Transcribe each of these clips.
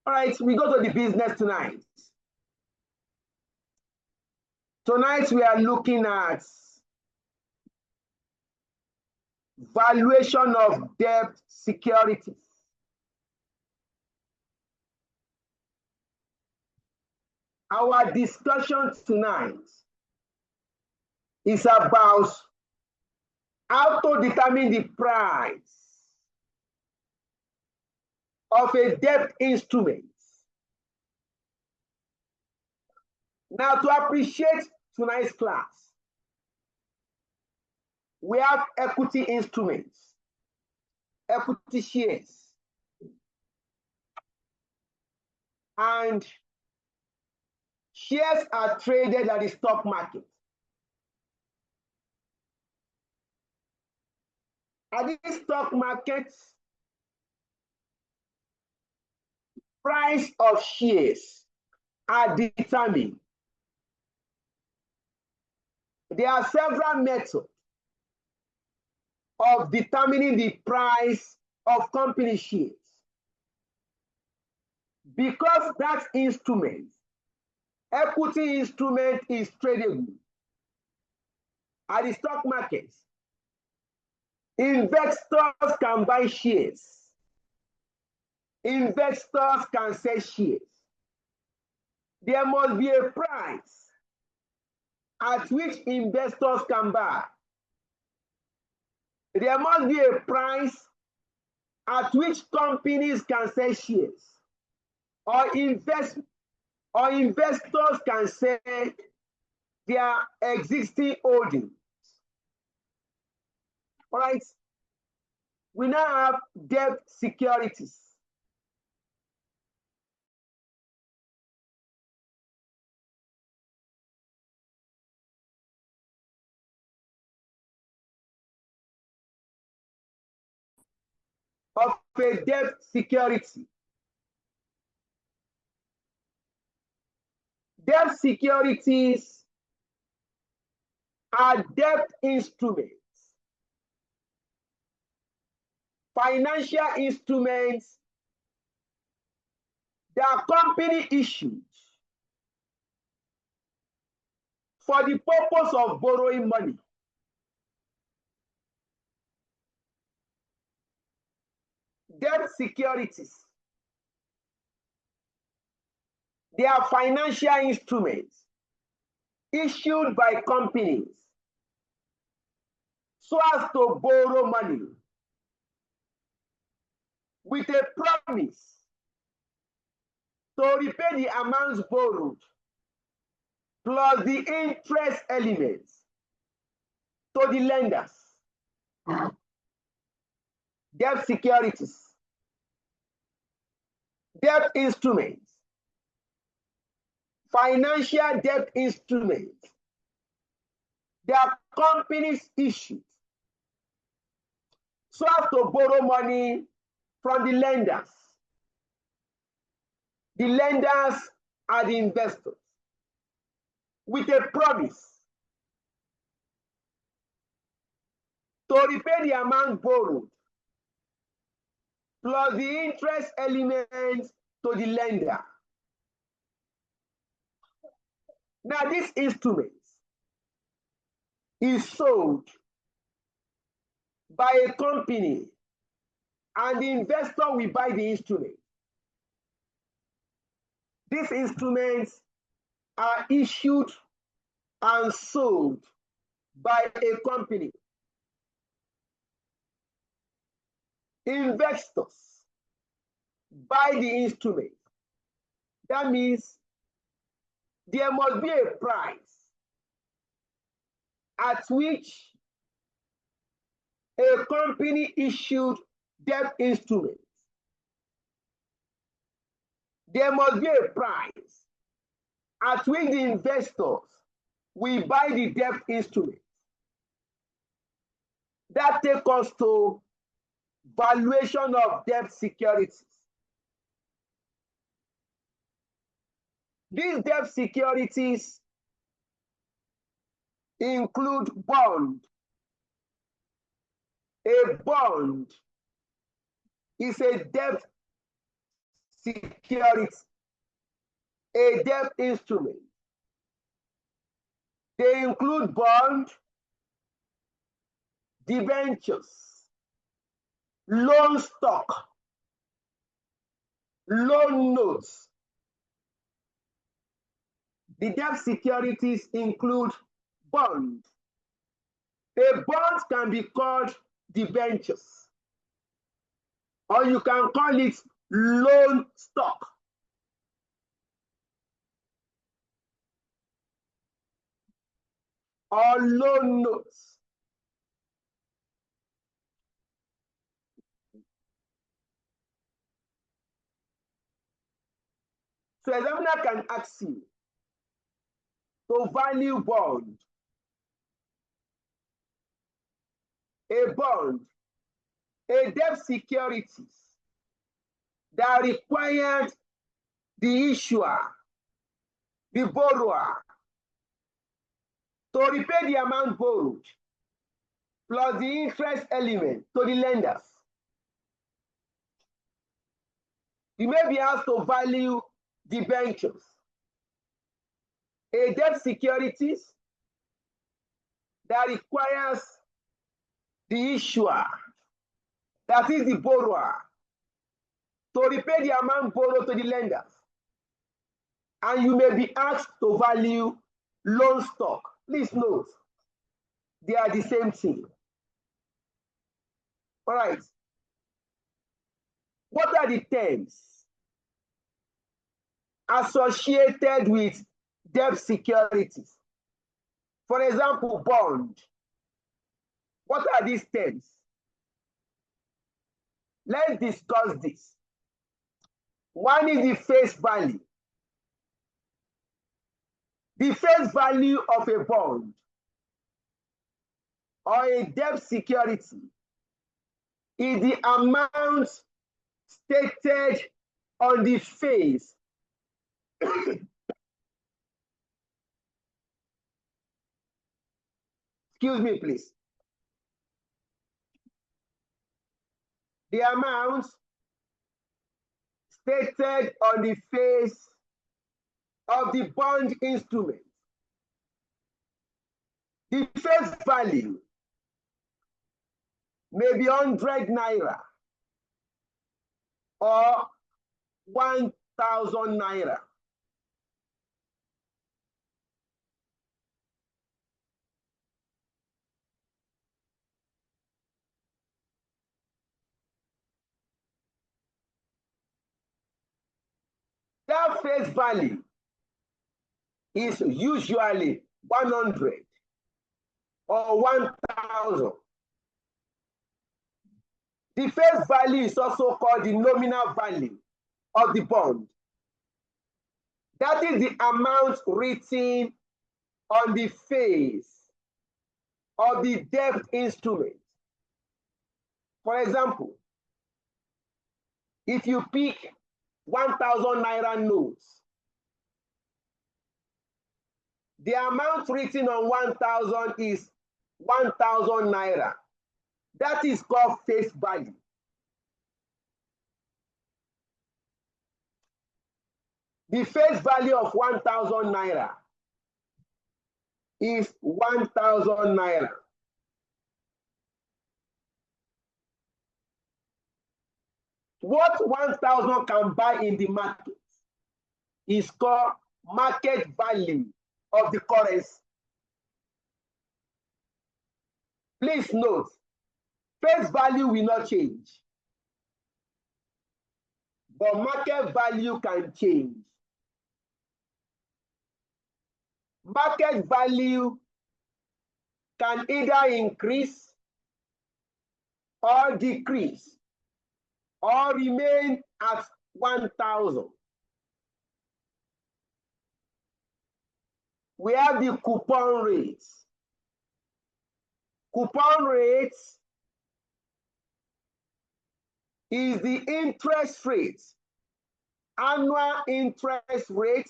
All right, we go to the business tonight. Tonight we are looking at valuation of debt securities. Our discussion tonight is about how to determine the price of a debt instrument. Now, to appreciate tonight's class, we have equity instruments, equity shares, and shares are traded at the stock market. At the stock market, price of shares are determined. There are several methods of determining the price of company shares. Because that instrument, equity instrument, is tradable at the stock market, investors can buy shares. Investors can sell shares. There must be a price at which investors can buy. There must be a price at which companies can sell shares, or investors can sell their existing holdings. All right. We now have debt securities. Of a debt security. Debt securities are debt instruments, financial instruments that company issues for the purpose of borrowing money. Debt securities, they are financial instruments issued by companies so as to borrow money with a promise to repay the amounts borrowed plus the interest elements to the lenders. Debt securities, debt instruments, financial debt instruments that companies issue so as to borrow money from the lenders. The lenders are the investors with a promise to repay the amount borrowed plus the interest elements to the lender. Now, this instrument is sold by a company, and the investor will buy the instrument. These instruments are issued and sold by a company. Investors buy the instrument. That means there must be a price at which a company issued debt instruments. There must be a price at which the investors will buy the debt instruments. That takes us to valuation of debt securities. These debt securities include bond. A bond is a debt security, a debt instrument. They include bond, debentures, loan stock, loan notes. The debt securities include bonds. A bond can be called debentures, or you can call it loan stock. Or loan notes. So examiner can ask you to value bond. A bond, a debt securities that required the issuer, the borrower, to repay the amount borrowed, plus the interest element to the lenders. You may be asked to value debentures, a debt securities that requires the issuer, that is the borrower, to repay the amount borrowed to the lenders. And you may be asked to value loan stock. Please note, they are the same thing. All right. What are the terms associated with debt securities? For example, bond. What are these terms? Let's discuss this. One is the face value. The face value of a bond or a debt security is the amount stated on the face excuse me, please. The amount stated on the face of the bond instrument. The face value may be 100 naira or 1,000 naira. That face value is usually 100 or 1,000. The face value is also called the nominal value of the bond. That is the amount written on the face of the debt instrument. For example, if you pick 1,000 naira notes, the amount written on 1,000 is 1,000 naira. That is called face value. The face value of 1,000 naira is 1,000 naira. What 1,000 can buy in the market is called market value of the currency. Please note, face value will not change, but market value can change. Market value can either increase or decrease or remain at 1,000. We have the coupon rates. Coupon rates is the interest rate, annual interest rate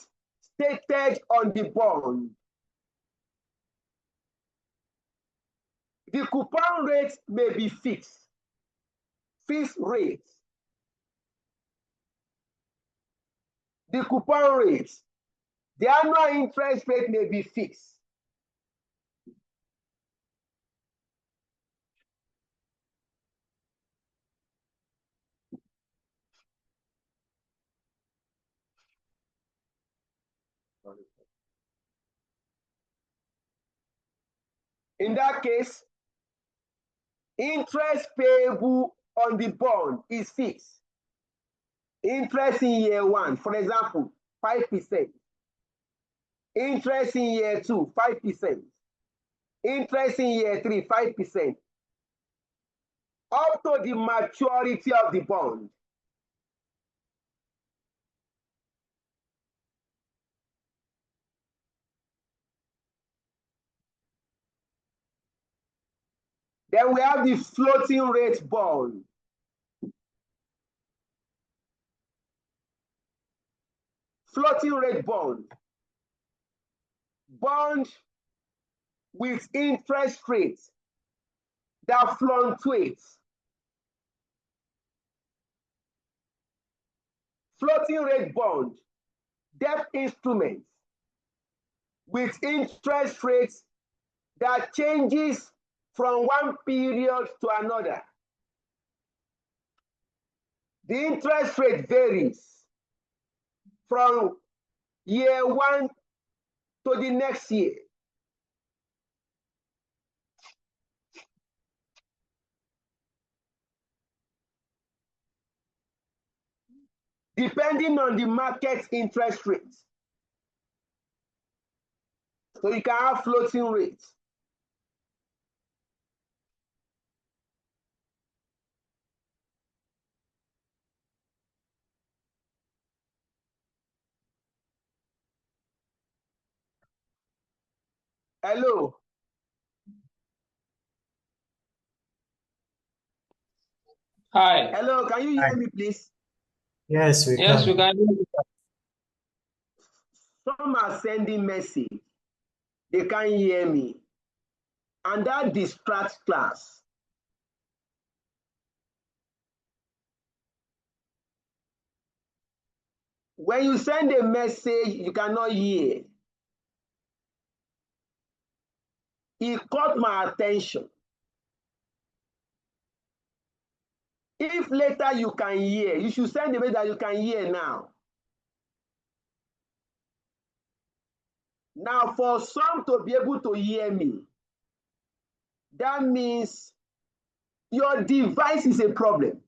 stated on the bond. The coupon rate may be fixed rates, the coupon rate. The annual interest rate may be fixed. In that case, interest payable on the bond is fixed. Interest in year 1, for example, 5%. Interest in year 2, 5%. Interest in year 3, 5%. Up to the maturity of the bond. Then we have the floating rate bond. Floating rate bond. Bond with interest rates that fluctuates. Floating rate bond, debt instruments with interest rates that changes from one period to another. The interest rate varies from year 1 to the next year. Depending on the market interest rates. So you can have floating rates. Hello. Hi. Hello, can you hear me, please? Yes, we Yes, can. we can hear you. Some are sending message. They can't hear me. And that distracts class. When you send a message, you cannot hear. It caught my attention. If later you can hear, you should send a message that you can hear now. Now, for some to be able to hear me, that means your device is a problem.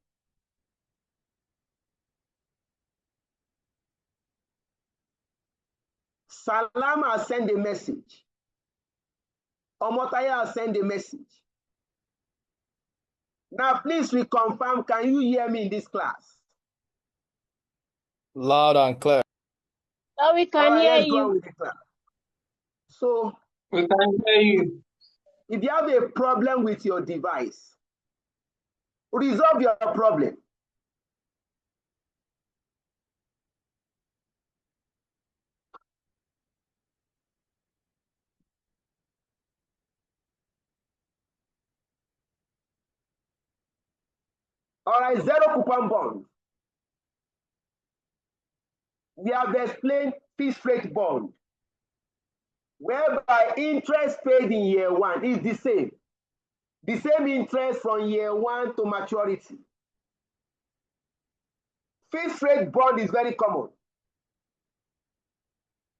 Salam has sent a message. Omotaya has sent a message. Now, please reconfirm, can you hear me in this class? Loud and clear. So we can hear Let's go on you. with the class. So, We can hear you. if you have a problem with your device, resolve your problem. All right, zero coupon bond. We have explained fixed rate bond, whereby interest paid in year 1 is the same. The same interest from year 1 to maturity. Fixed rate bond is very common.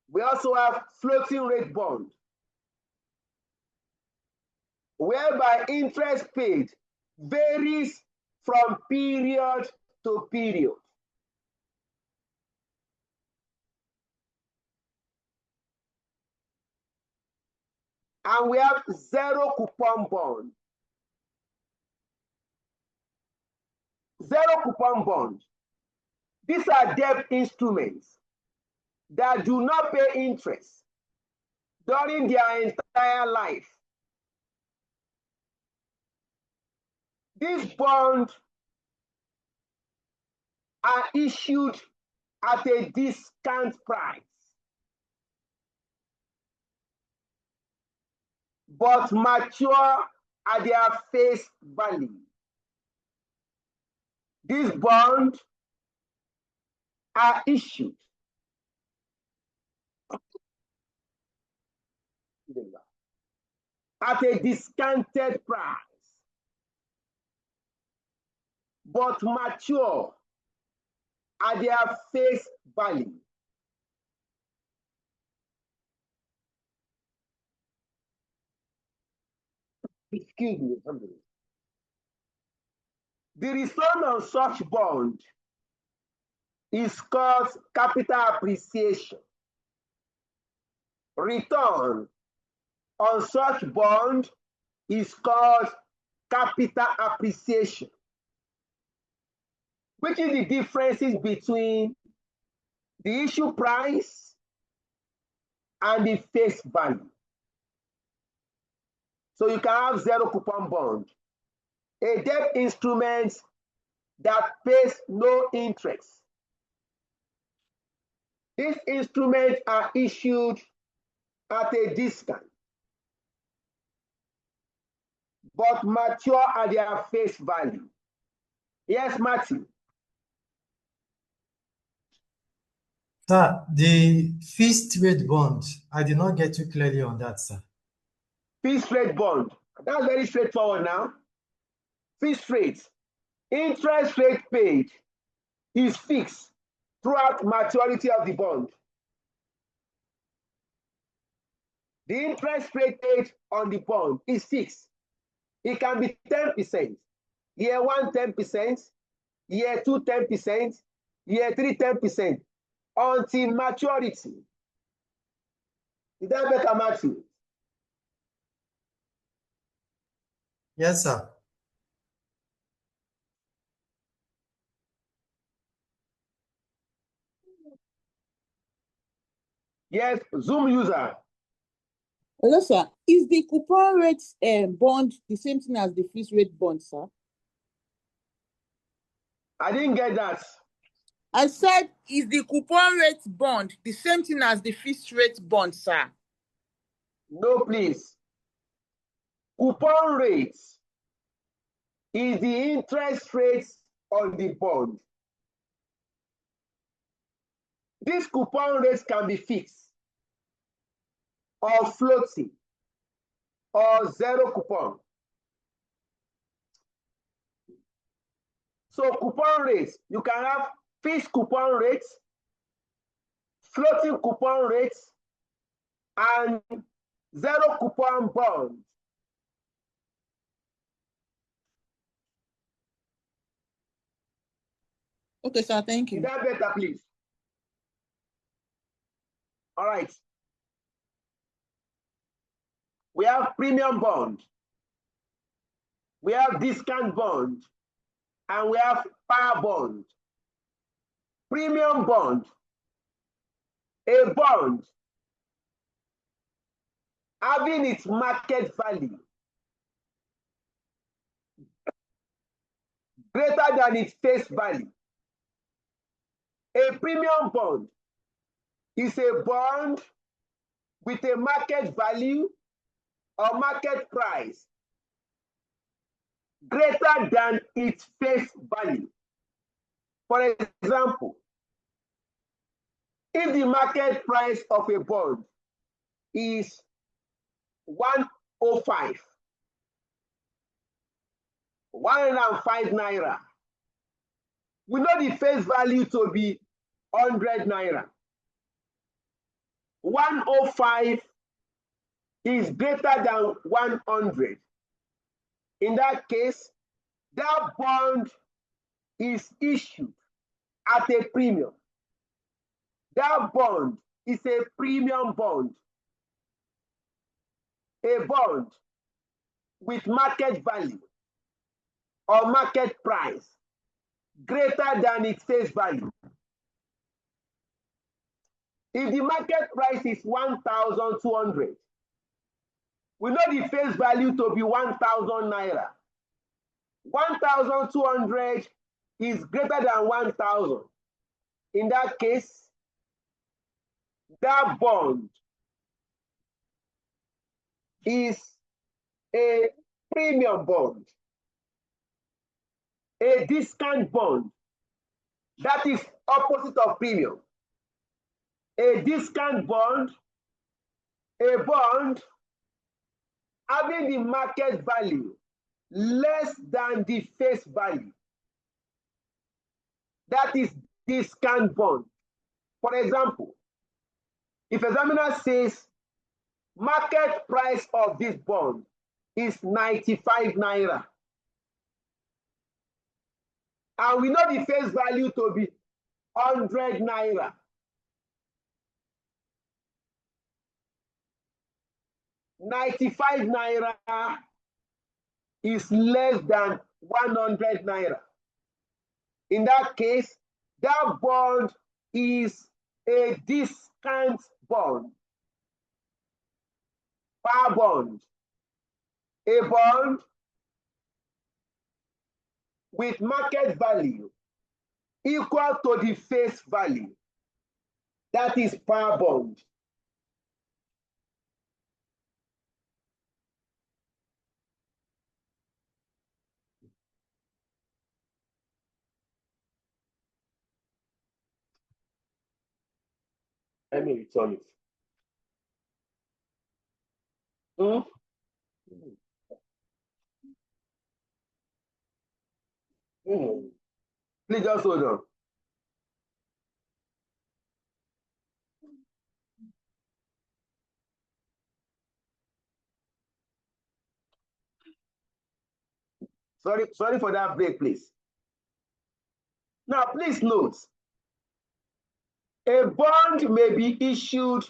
We also have floating rate bond, whereby interest paid varies from period to period. And we have zero coupon bond. Zero coupon bond. These are debt instruments that do not pay interest during their entire life. These bonds are issued at a discount price, but mature at their face value. These bonds are issued at a discounted price, but mature at their face value. Excuse me. The return on such bond is called capital appreciation. Return on such bond is called capital appreciation. Which is the differences between the issue price and the face value. So you can have zero coupon bond, a debt instrument that pays no interest. These instruments are issued at a discount, but mature at their face value. Yes, Matthew. Sir, the fixed rate bond, I did not get you clearly on that, sir. Fixed rate bond, that's very straightforward now. Fixed rate, interest rate paid is fixed throughout maturity of the bond. The interest rate paid on the bond is fixed. It can be 10%, year 1 10%, year 2 10%, year 3 10%, until maturity. Did that make a Matthew? Yes, sir. Yes, Zoom user. Hello, sir. Is the coupon rate bond the same thing as the fixed rate bond, sir? I didn't get that. I said, is the coupon rate bond the same thing as the fixed rate bond, sir? No, please. Coupon rate is the interest rate on the bond. These coupon rates can be fixed or floating or zero coupon. So coupon rates, you can have fixed coupon rates, floating coupon rates, and zero coupon bonds. Okay, sir, thank you. Is that better, please? All right. We have premium bond, we have discount bond, and we have par bond. Premium bond, a bond having its market value greater than its face value. A premium bond is a bond with a market value or market price greater than its face value. For example, if the market price of a bond is 105, 105 naira, we know the face value to be 100 naira. 105 is greater than 100. In that case, that bond is issued at a premium. That bond is a premium bond. A bond with market value or market price greater than its face value. If the market price is 1,200, we know the face value to be 1,000 naira. 1,200 is greater than 1,000. In that case, that bond is a premium bond, a discount bond. That is opposite of premium. A discount bond, a bond having the market value less than the face value. That is discount bond. For example, if examiner says market price of this bond is 95 naira, and we know the face value to be 100 naira, ₦95 is less than 100 naira. In that case, that bond is a discount bond. Par bond. A bond with market value equal to the face value. That is par bond. Let me return it. Please just hold on. Sorry for that break, please. Now, please note, a bond may be issued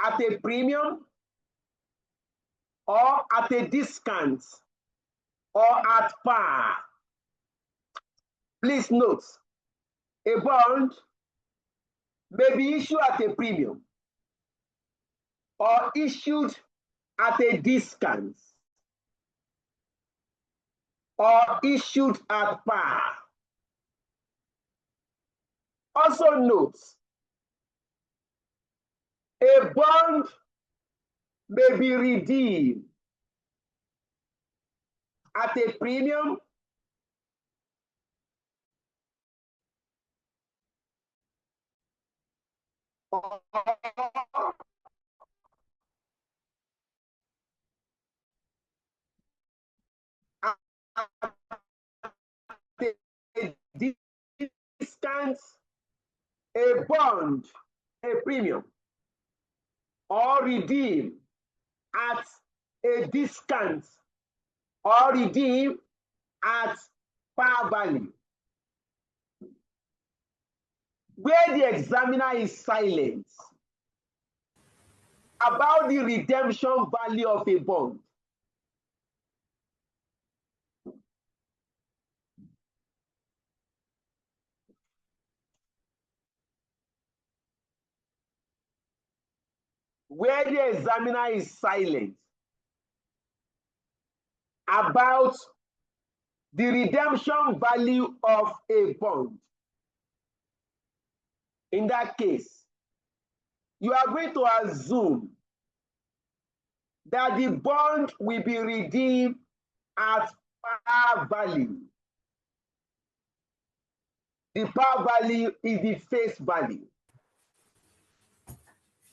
at a premium or at a discount or at par. Please note, a bond may be issued at a premium or issued at a discount or issued at par. Also note, a bond may be redeemed at a premium or a discount, a bond, a premium, or redeem at a discount or redeem at par value. Where the examiner is silent about the redemption value of a bond, where the examiner is silent about the redemption value of a bond, in that case, you are going to assume that the bond will be redeemed at par value. The par value is the face value.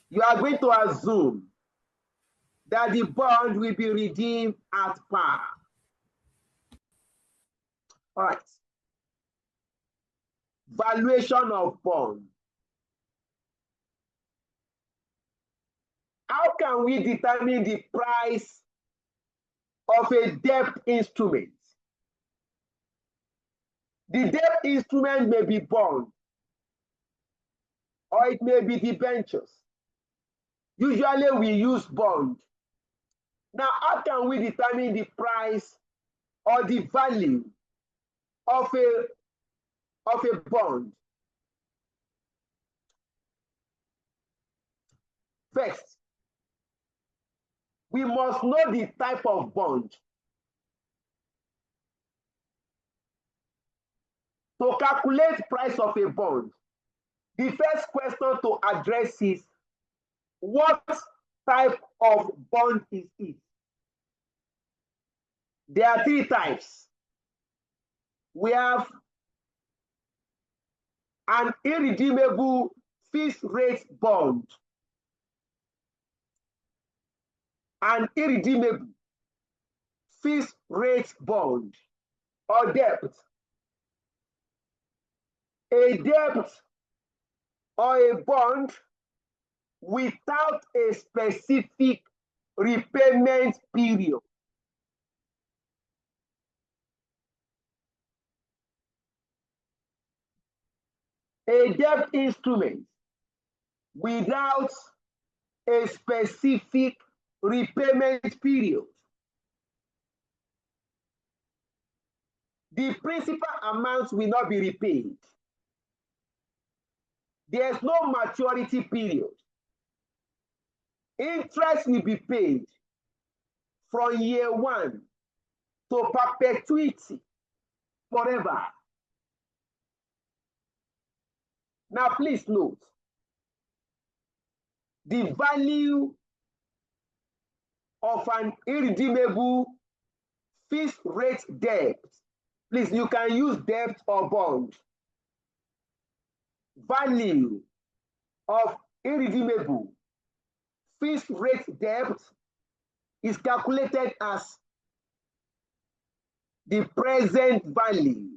You are going to assume that the bond will be redeemed at par. All right. Valuation of bond. How can we determine the price of a debt instrument? The debt instrument may be bond, or it may be debentures. Usually we use bond. Now, how can we determine the price or the value of a bond? First, we must know the type of bond. To calculate price of a bond, the first question to address is, what type of bond is it? There are three types. We have an irredeemable fixed rate bond. an irredeemable fixed rate bond or debt. A debt or a bond without a specific repayment period. A debt instrument without a specific repayment period. The principal amount will not be repaid. There's no maturity period. Interest will be paid from year one to perpetuity forever. Now, please note, the value of an irredeemable fixed rate debt. Please, you can use debt or bond. Value of irredeemable fixed rate debt is calculated as the present value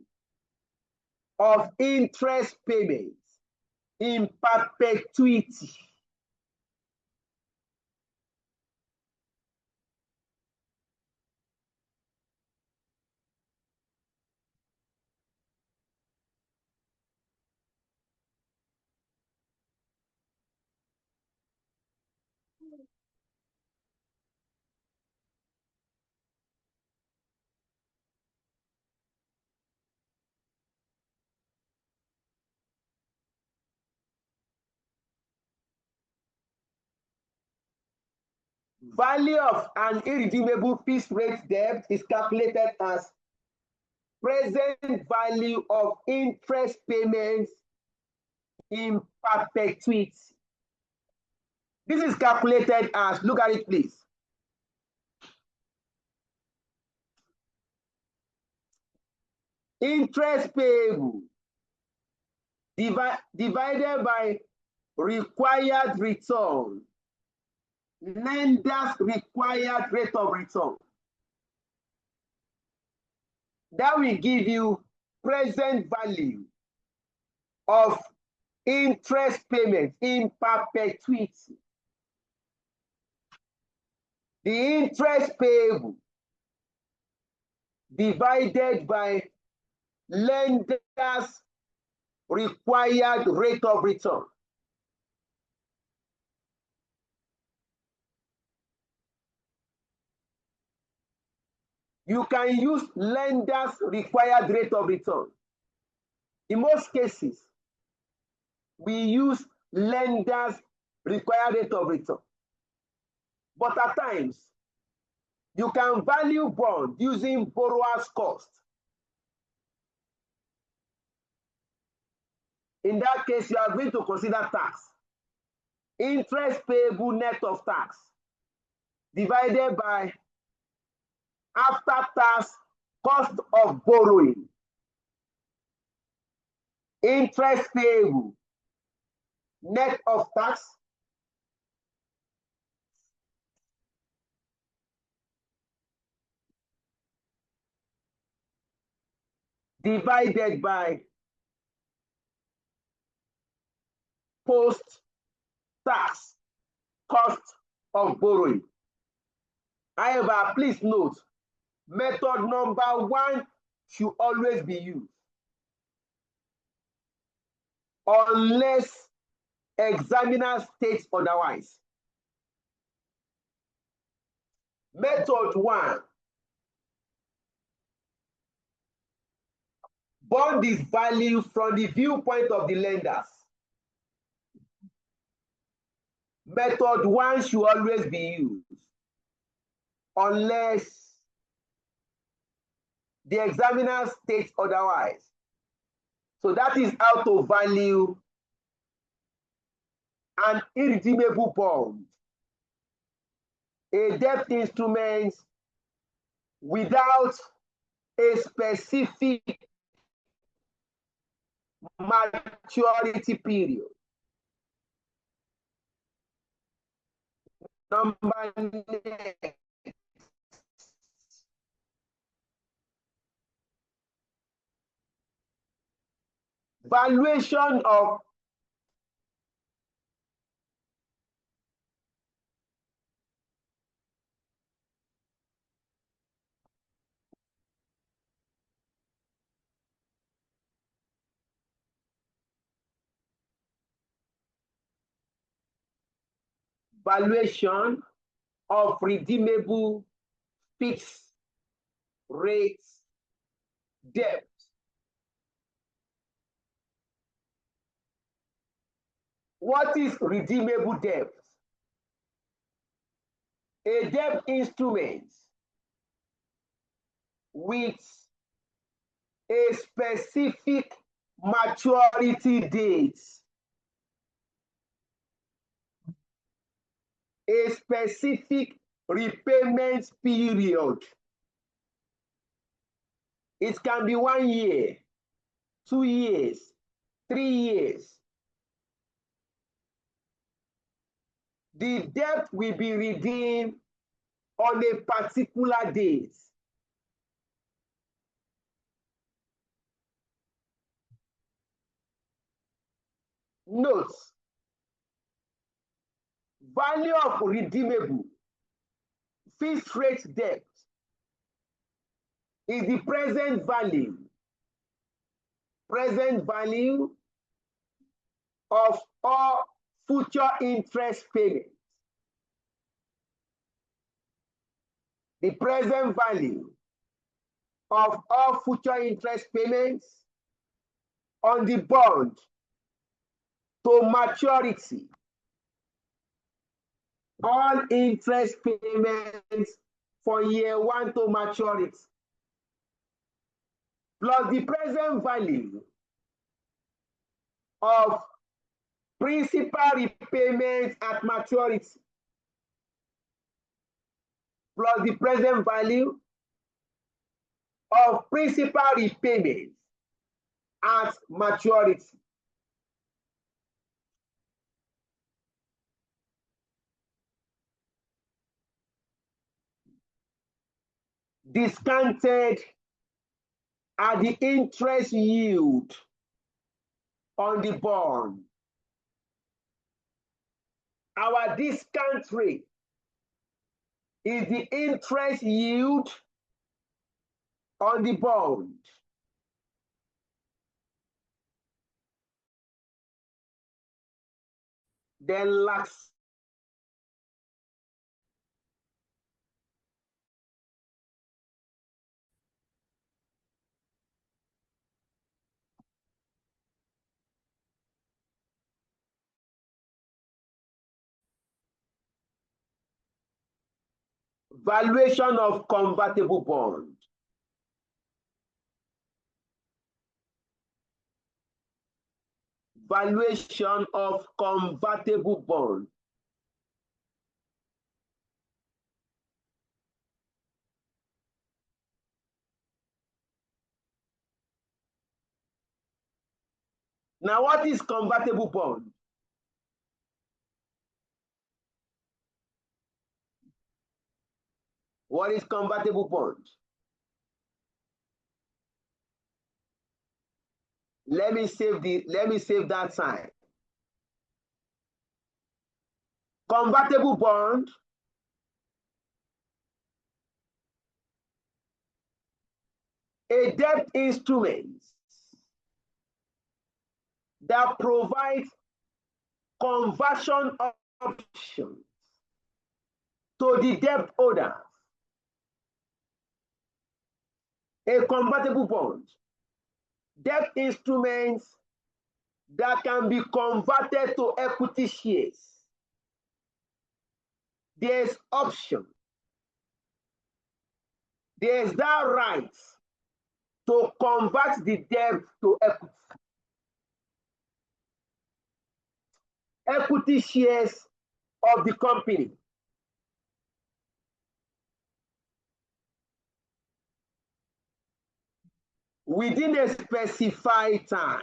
of interest payments in perpetuity. Value of an irredeemable fixed rate debt is calculated as present value of interest payments in perpetuity. This is calculated as, look at it please. Interest payable divided by required return, lender's required rate of return. That will give you present value of interest payment in perpetuity. The interest payable divided by lender's required rate of return. You can use lender's required rate of return. In most cases, we use lender's required rate of return. But at times, you can value bond using borrower's cost. In that case, you are going to consider tax. Interest payable net of tax divided by after tax cost of borrowing. Interest payable net of tax divided by post-tax cost of borrowing. However, please note, method number one should always be used unless examiner states otherwise. Method one, bond is valued from the viewpoint of the lenders. Method one should always be used unless the examiner states otherwise. So that is how to value an irredeemable bond, a debt instrument without a specific maturity period. Number next. Valuation of redeemable fixed rate debt. What is redeemable debt? A debt instrument with a specific maturity date, a specific repayment period. It can be 1 year, 2 years, 3 years. The debt will be redeemed on a particular date. Note, value of redeemable fixed rate debt is the present value of all future interest payments. The present value of all future interest payments on the bond to maturity. All interest payments for year 1 to maturity, plus the present value of principal repayments at maturity, plus the present value of principal repayments at maturity. Discounted at the interest yield on the bond. Our discount rate is the interest yield on the bond. Then last, valuation of convertible bond. Valuation of convertible bond. Now, what is convertible bond? What is convertible bond? Let me save that sign. Convertible bond a debt instrument that provides conversion options to the debt holder. A convertible bond, debt instruments that can be converted to equity shares. There's option. There's that right to convert the debt to equity. Equity shares of the company. Within a specified time.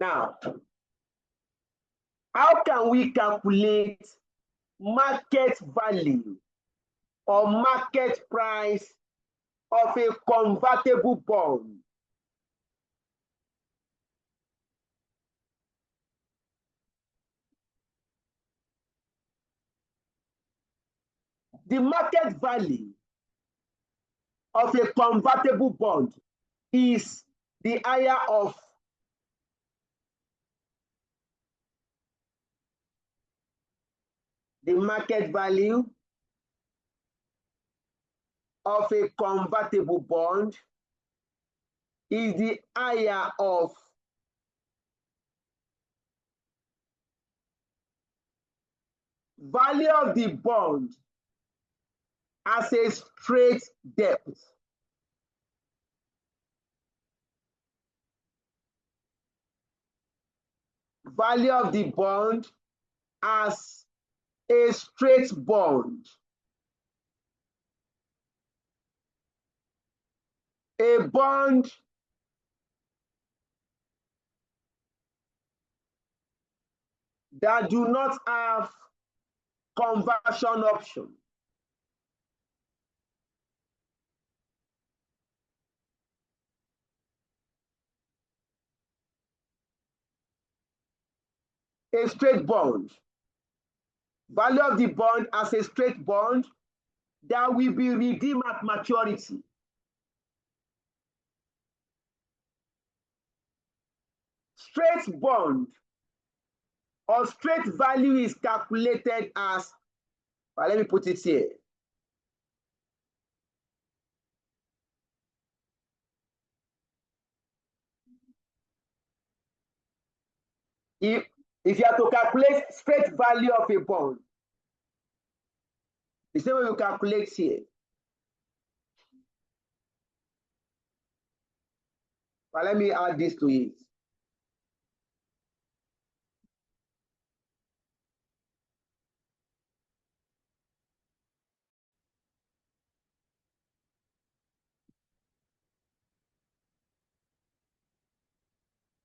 Now, how can we calculate market value or market price of a convertible bond? The market value of a convertible bond is the higher of the market value of a convertible bond is the higher of value of the bond as a straight debt. Value of the bond as a straight bond. A bond that do not have conversion option. A straight bond. Value of the bond as a straight bond that will be redeemed at maturity. Straight bond or straight value is calculated as, well, let me put it here. If you are to calculate straight value of a bond, the same way you calculate here. Well, let me add this to it.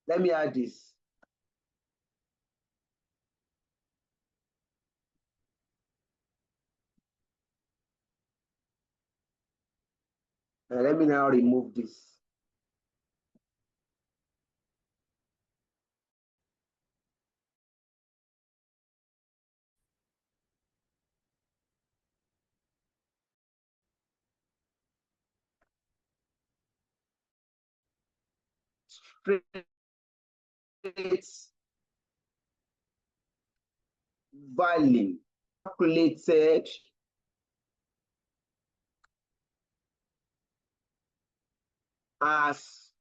Let me add this. Let me now remove this. Straight value calculated as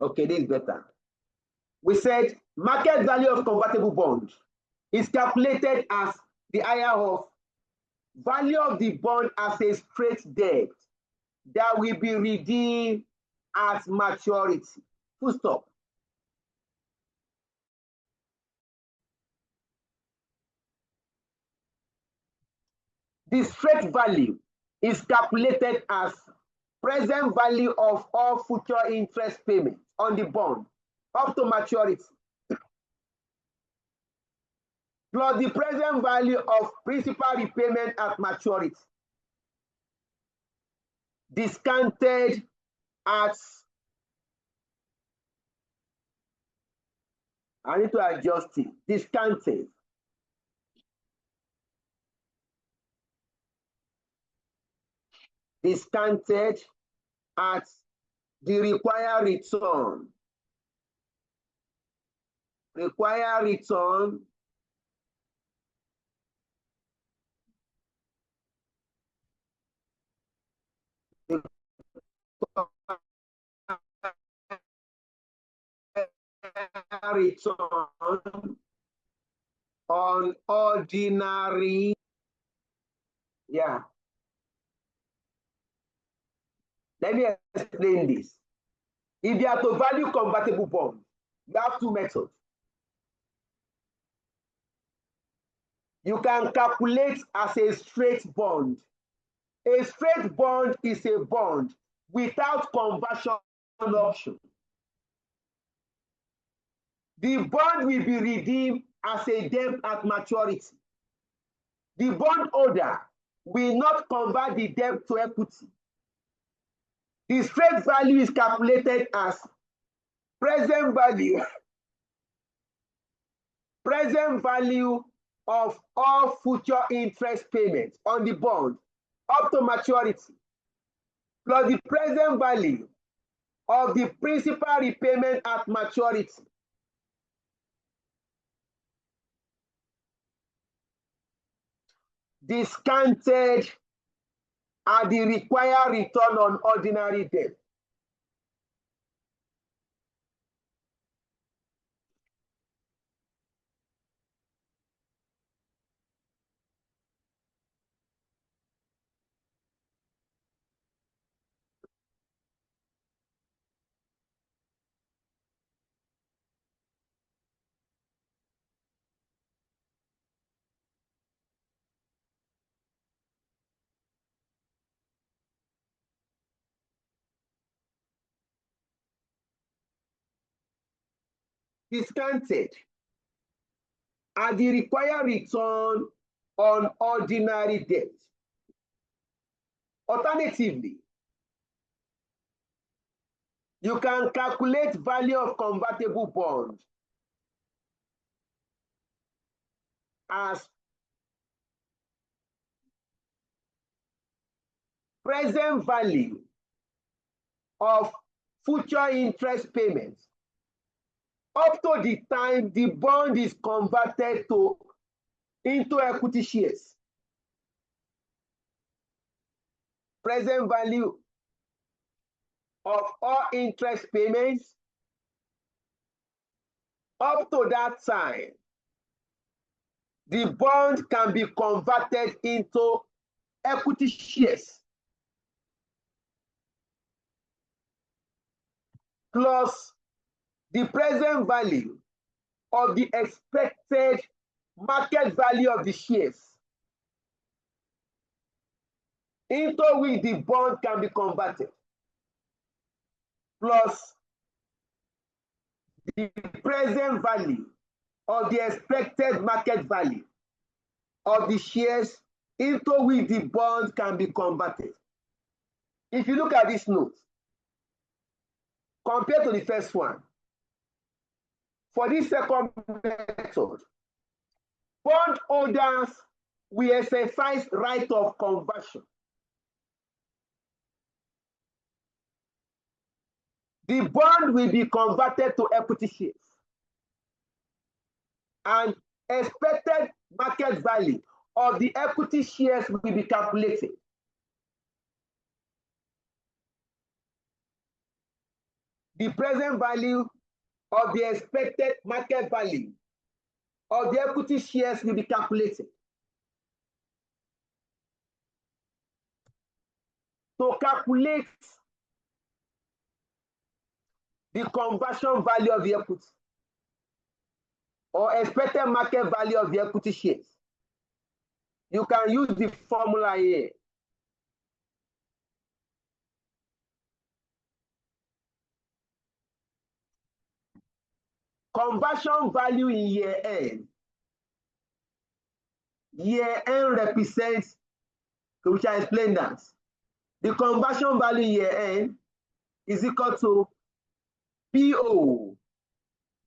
okay, this is better. We said market value of convertible bond is calculated as the higher of value of the bond as a straight debt that will be redeemed at maturity. Full stop. The straight value is calculated as present value of all future interest payments on the bond up to maturity, plus the present value of principal repayment at maturity, discounted at, I need to adjust it, discounted at the required return. Required return on ordinary, yeah. Let me explain this. If you are to value convertible bond, you have two methods. you can calculate as a straight bond. A straight bond is a bond without conversion option. The bond will be redeemed as a debt at maturity. The bondholder will not convert the debt to equity. The straight value is calculated as present value of all future interest payments on the bond up to maturity, plus the present value of the principal repayment at maturity. Discounted at the required return on ordinary debt. Discounted at the required return on ordinary debt. Alternatively, you can calculate value of convertible bond as present value of future interest payments up to the time the bond is converted into equity shares. Present value of all interest payments up to that time the bond can be converted into equity shares, plus the present value of the expected market value of the shares into which the bond can be converted, plus the present value of the expected market value of the shares into which the bond can be converted. If you look at this note, compared to the first one, for this second method, bondholders will exercise right of conversion. The bond will be converted to equity shares, and expected market value of the equity shares will be calculated. The present value of the expected market value of the equity shares will be calculated. To calculate the conversion value of the equity or expected market value of the equity shares, you can use the formula here. Conversion value in year end. Year end represents, which I explained that. The conversion value in year end is equal to PO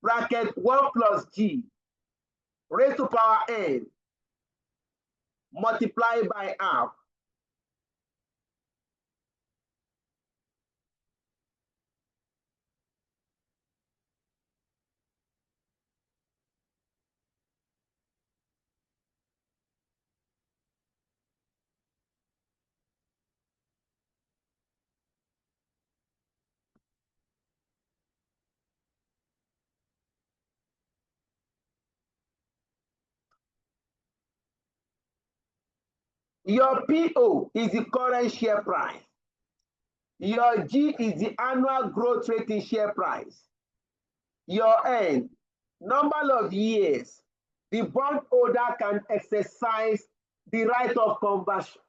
bracket 1 plus G raised to power n multiplied by half. Your PO is the current share price. Your G is the annual growth rate in share price. Your N, number of years the bondholder can exercise the right of conversion.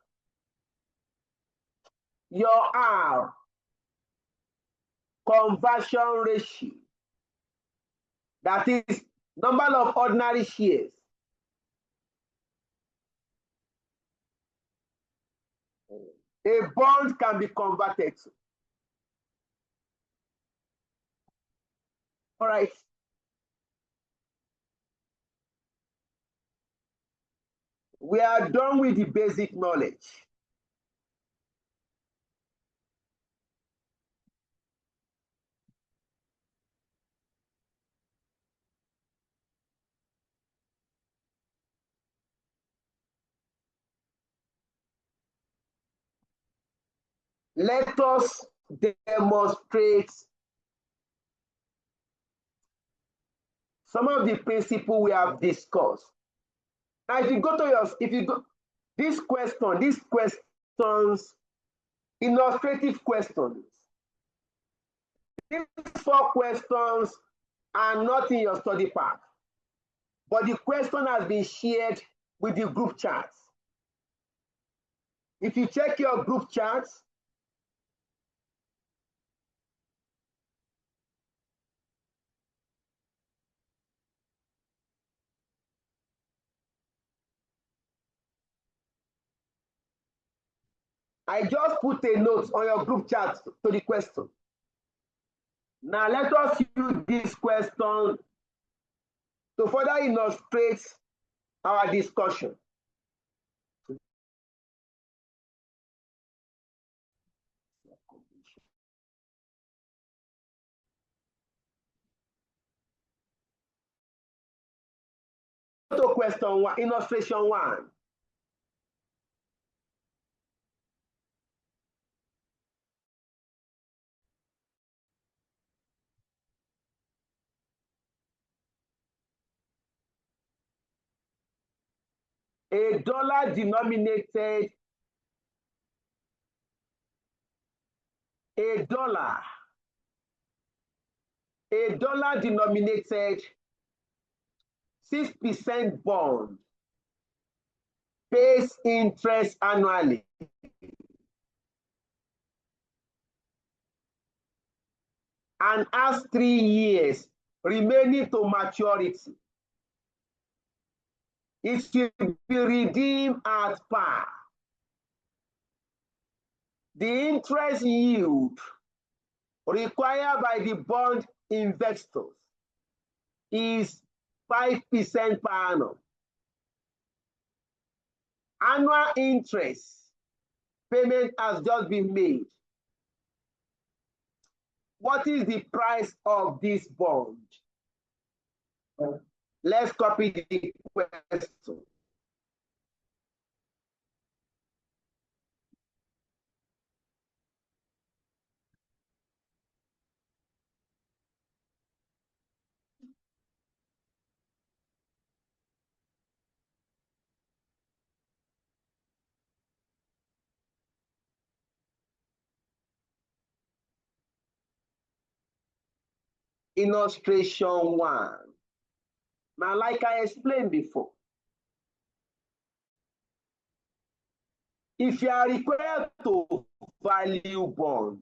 Your R, conversion ratio, that is number of ordinary shares a bond can be converted to. All right. We are done with the basic knowledge. Let us demonstrate some of the principles we have discussed. Now, if you go these questions, illustrative questions, these 4 questions are not in your study pack, but the question has been shared with the group chats. If you check your group chats, I just put a note on your group chat to the question. Now let us use this question to further illustrate our discussion. To question 1, illustration 1. A dollar denominated a dollar denominated 6% bond pays interest annually and has 3 years remaining to maturity. It will be redeemed at par. The interest yield required by the bond investors is 5% per annum. Annual interest payment has just been made. What is the price of this bond? Let's copy the question. Illustration 1. Now, like I explained before, if you are required to value bond,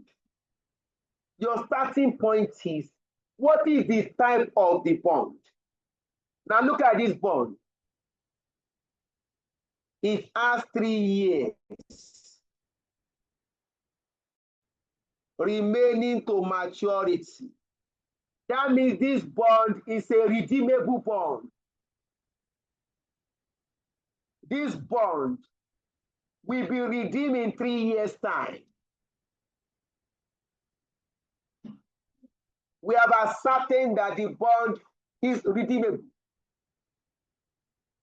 your starting point is, what is the type of the bond? Now look at this bond. It has 3 years remaining to maturity. That means this bond is a redeemable bond. This bond will be redeemed in 3 years' time. We have ascertained that the bond is redeemable.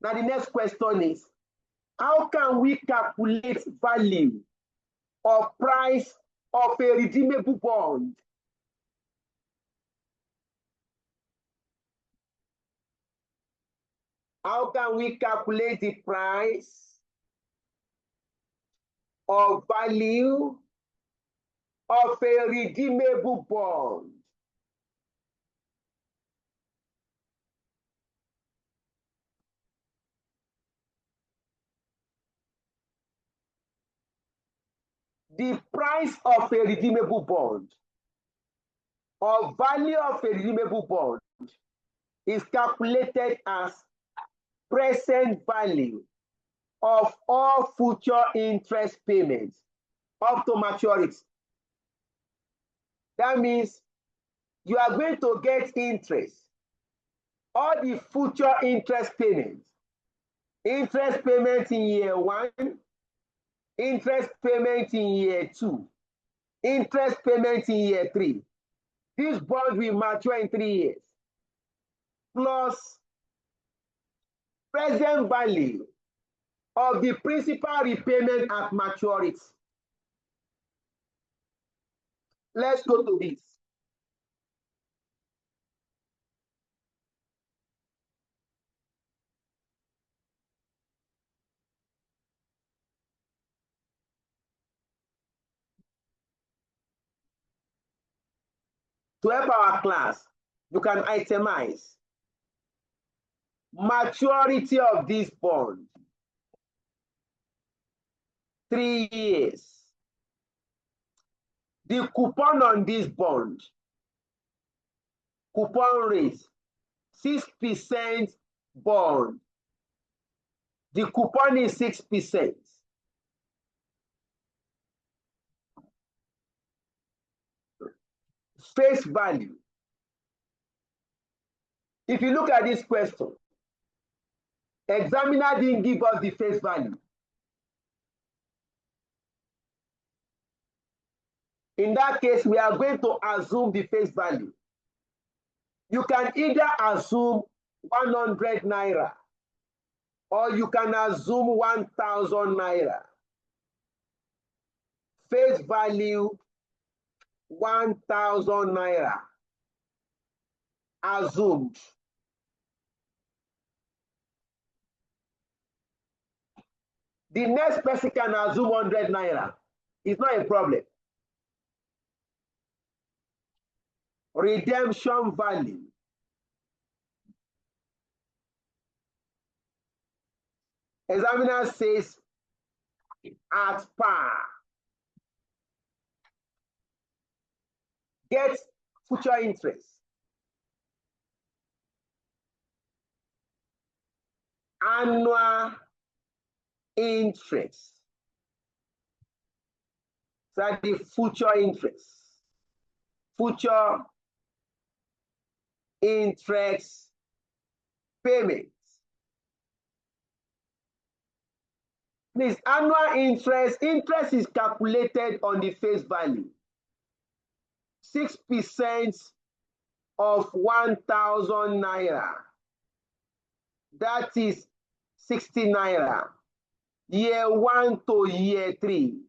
Now the next question is, how can we calculate value or price of a redeemable bond? How can we calculate the price or value of a redeemable bond? the price of a redeemable bond or value of a redeemable bond is calculated as present value of all future interest payments up to maturity. That means you are going to get interest, all the future interest payments in year 1, interest payment in year 2, interest payment in year 3. This bond will mature in 3 years, plus present value of the principal repayment at maturity. Let's go to this. To help our class, you can itemize maturity of this bond, 3 years. The coupon on this bond, coupon rate, 6% bond. The coupon is 6%. Face value. If you look at this question, examiner didn't give us the face value. In that case, we are going to assume the face value. You can either assume 100 naira or you can assume 1,000 naira. Face value 1,000 naira assumed. The next person can assume 100 naira. It's not a problem. Redemption value. Examiner says at par. Get future interest. Annual interest. So the future interest. Future interest payments. Please, annual interest is calculated on the face value. 6% of 1,000 naira. That is 60 naira. Year 1 to year 3.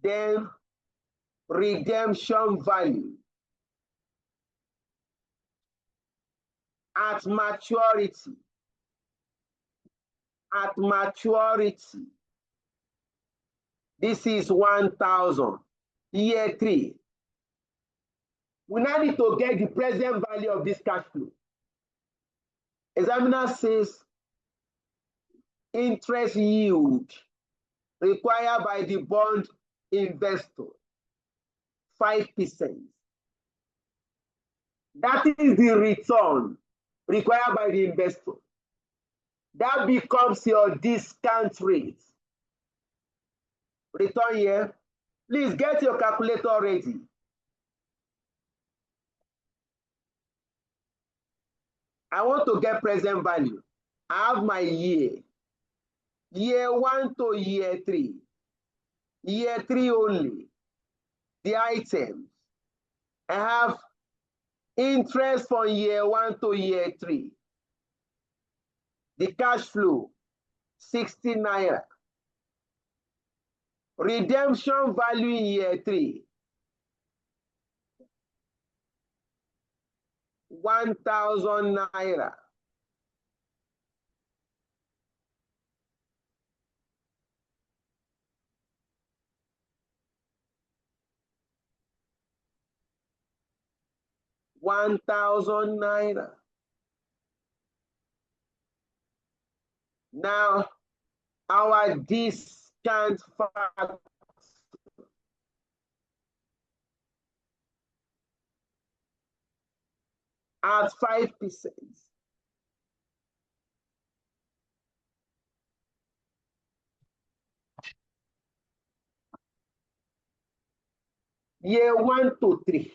Then redemption value at maturity. At maturity. This is 1,000. Year 3. We now need to get the present value of this cash flow. Examiner says interest yield required by the bond investor, 5%. That is the return required by the investor. That becomes your discount rate. Return here. Please get your calculator ready. I want to get present value. I have my year. Year 1 to year 3. Year 3 only. The items. I have interest from year 1 to year 3. The cash flow, 60 naira. Redemption value in year 3, 1,000 naira. ₦1,000 naira. Now, our discount factor at 5%. Year 1 to 3.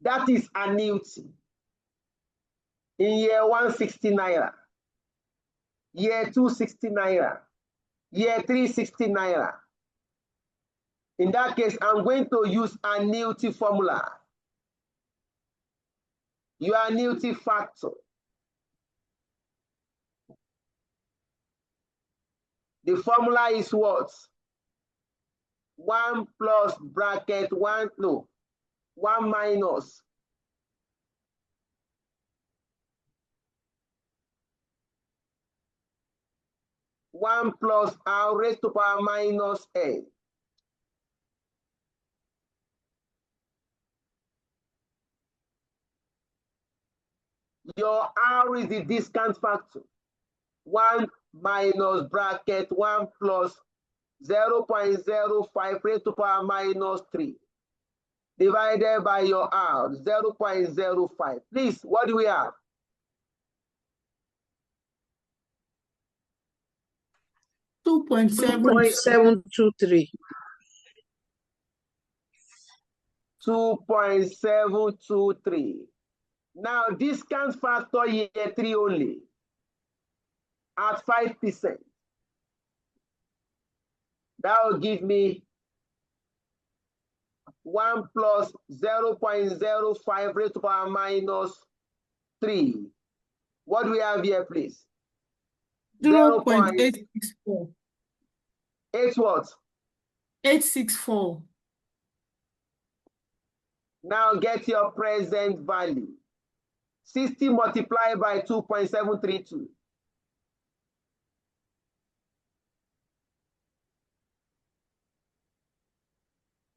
That is annuity. In year 1, 60 naira. Year 2, 60 naira. Year 3, 60 naira. In that case, I'm going to use annuity formula. Your annuity factor. The formula is what? 1 plus bracket 1, no, 1 minus 1 plus r raised to power minus n. Your r is the discount factor. 1 minus bracket 1 plus 0.05 raised to power minus 3 divided by your r, 0.05. Please, what do we have? 2.723. 2.723. Now, discount factor year 3 only at 5%. That will give me 1 plus 0.05 raised to power minus 3. What do we have here, please? 0.864. 8 what? 864. Now get your present value. 60 multiplied by 2.732.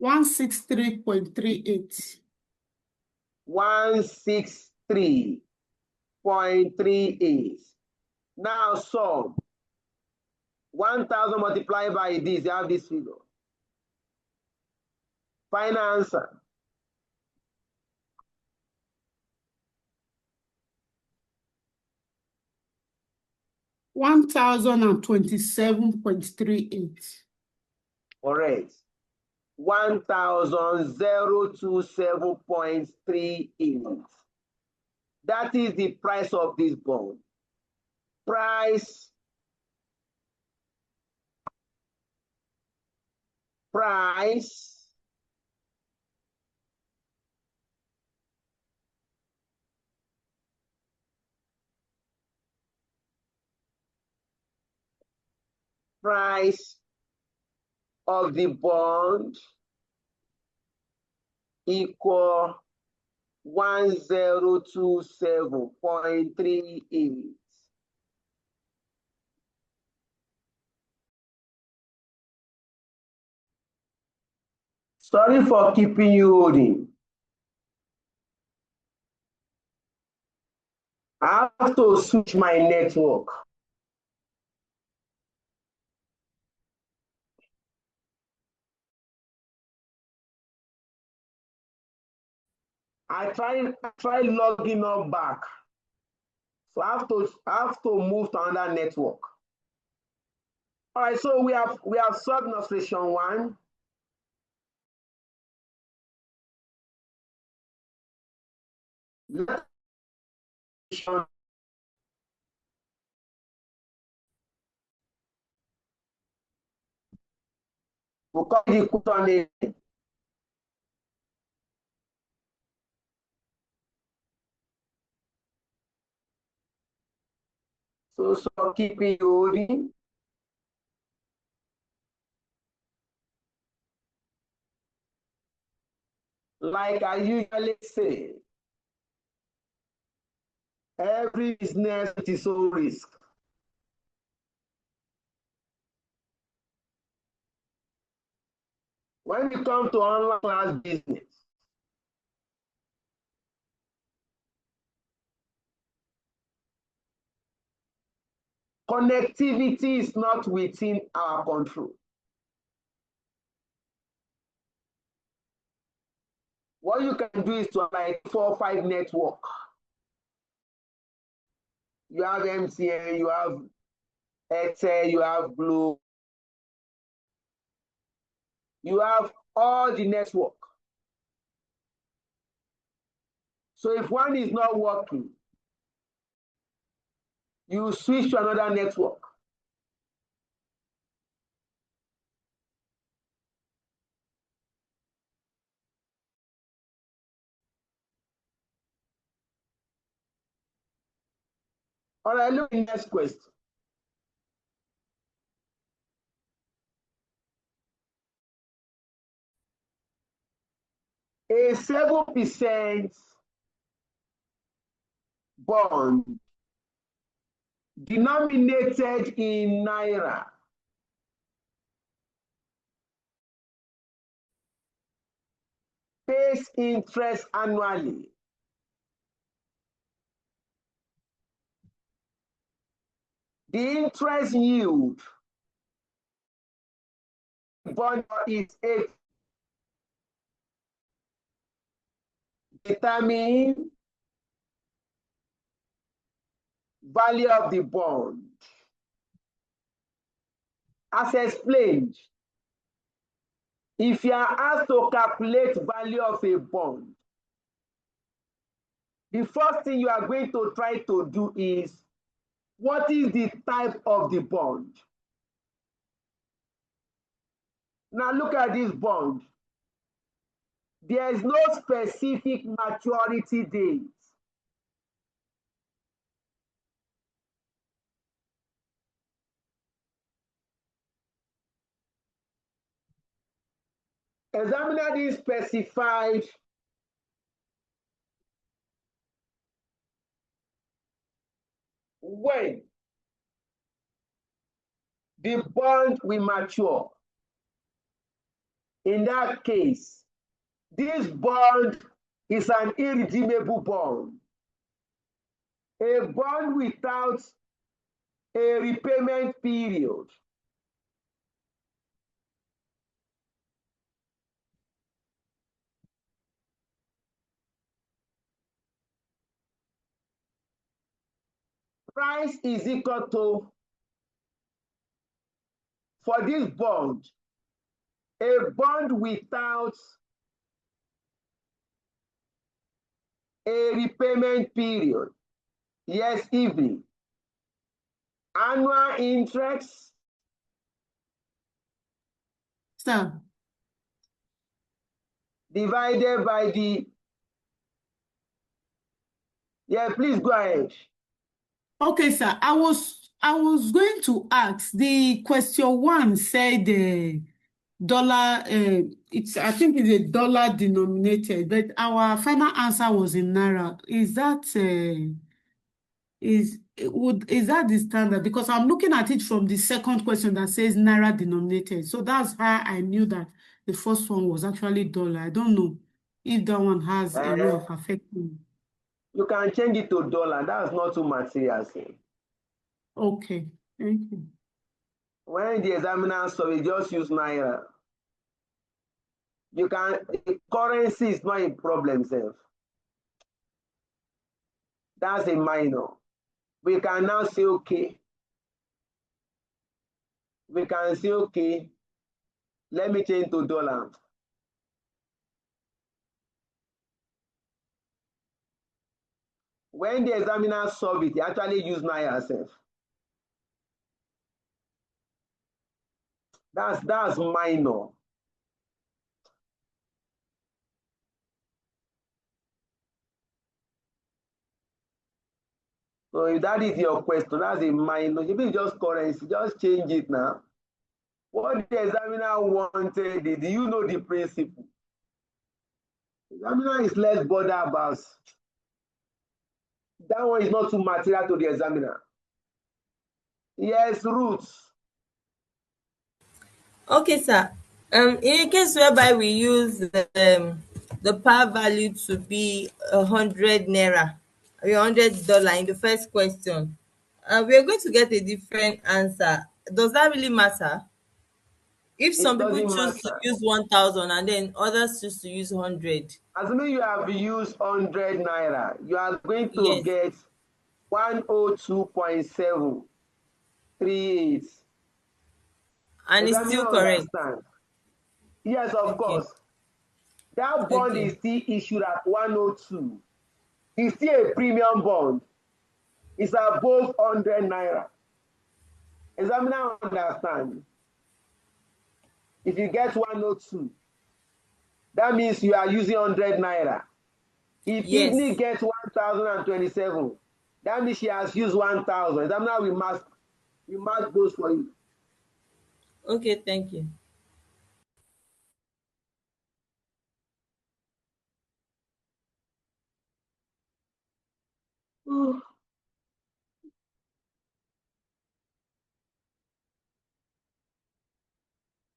163.38. 163.38. Now sum. 1,000 multiplied by this, you have this figure. Final answer. $1,027.38. Correct. 1,027.38. That is the price of this bond. Price of the bond equal 1027.38. Sorry for keeping you holding. I have to switch my network. I try logging up back. So I have to move to another network. All right, so we have solved illustration 1. We'll copy the put on it. So keeping you holding. Like I usually say, every business with its own risk. When you come to online class business, Connectivity is not within our control. What you can do is to apply 4 or 5 network. You have MTN, you have Airtel, you have Blue, you have all the network. So if one is not working, you switch to another network. All right, look at the next question. A 7% bond denominated in Naira pays interest annually. The interest yield bond is 8. Determine value of the bond. As explained, if you are asked to calculate value of a bond, the first thing you are going to try to do is, what is the type of the bond? Now look at this bond. There is no specific maturity date. Examiner is specified when the bond will mature. In that case, this bond is an irredeemable bond. A bond without a repayment period. Price is equal to, for this bond, a bond without a repayment period. Yes, EV. Annual interest. Sir. Divided by the, yeah, please go ahead. Okay, sir. I was going to ask, the question 1 said dollar, I think it's a dollar denominated, but our final answer was in Naira. Is that is that the standard? Because I'm looking at it from the second question that says Naira denominated. So that's how I knew that the first one was actually dollar. I don't know if that one has a way of affecting. You can change it to dollar. That's not too material. Okay, thank you. When the examiner saw, just use Naira. You can, currency is not a problem, self. That's a minor. We can now say, okay. We can say, okay, let me change to dollar. When the examiner solve it, he actually use Naira self. That's minor. So if that is your question, that's a minor. If it's just currency, just change it now. What the examiner wanted, do you know the principle? The examiner is less bothered about. That one is not too material to the examiner. Yes, Roots. Okay, sir. In a case whereby we use the par value to be 100 Naira, $100 in the first question, We are going to get a different answer. Does that really matter? If It some people doesn't choose to matter. use 1,000 and then others choose to use 100. Assuming you have used 100 naira, you are going to Yes. get 102.738. And it's Examiner still correct. understand. Yes, of Okay. course. That bond Okay. is still issued at 102. It's still a premium bond. It's above 100 naira. Examiner understand. If you get 102, that means you are using 100 naira. If Yes. Evening gets 1,027, that means she has used 1,000. Examiner we mark those for you. Okay, thank you.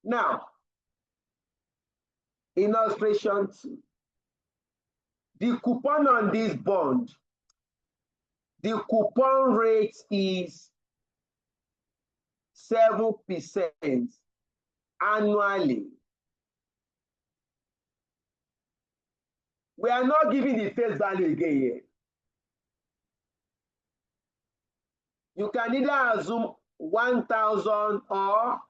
Now, illustration 2. The coupon on this bond, the coupon rate is 7% annually. We are not giving the face value again here. You can either assume 1,000 or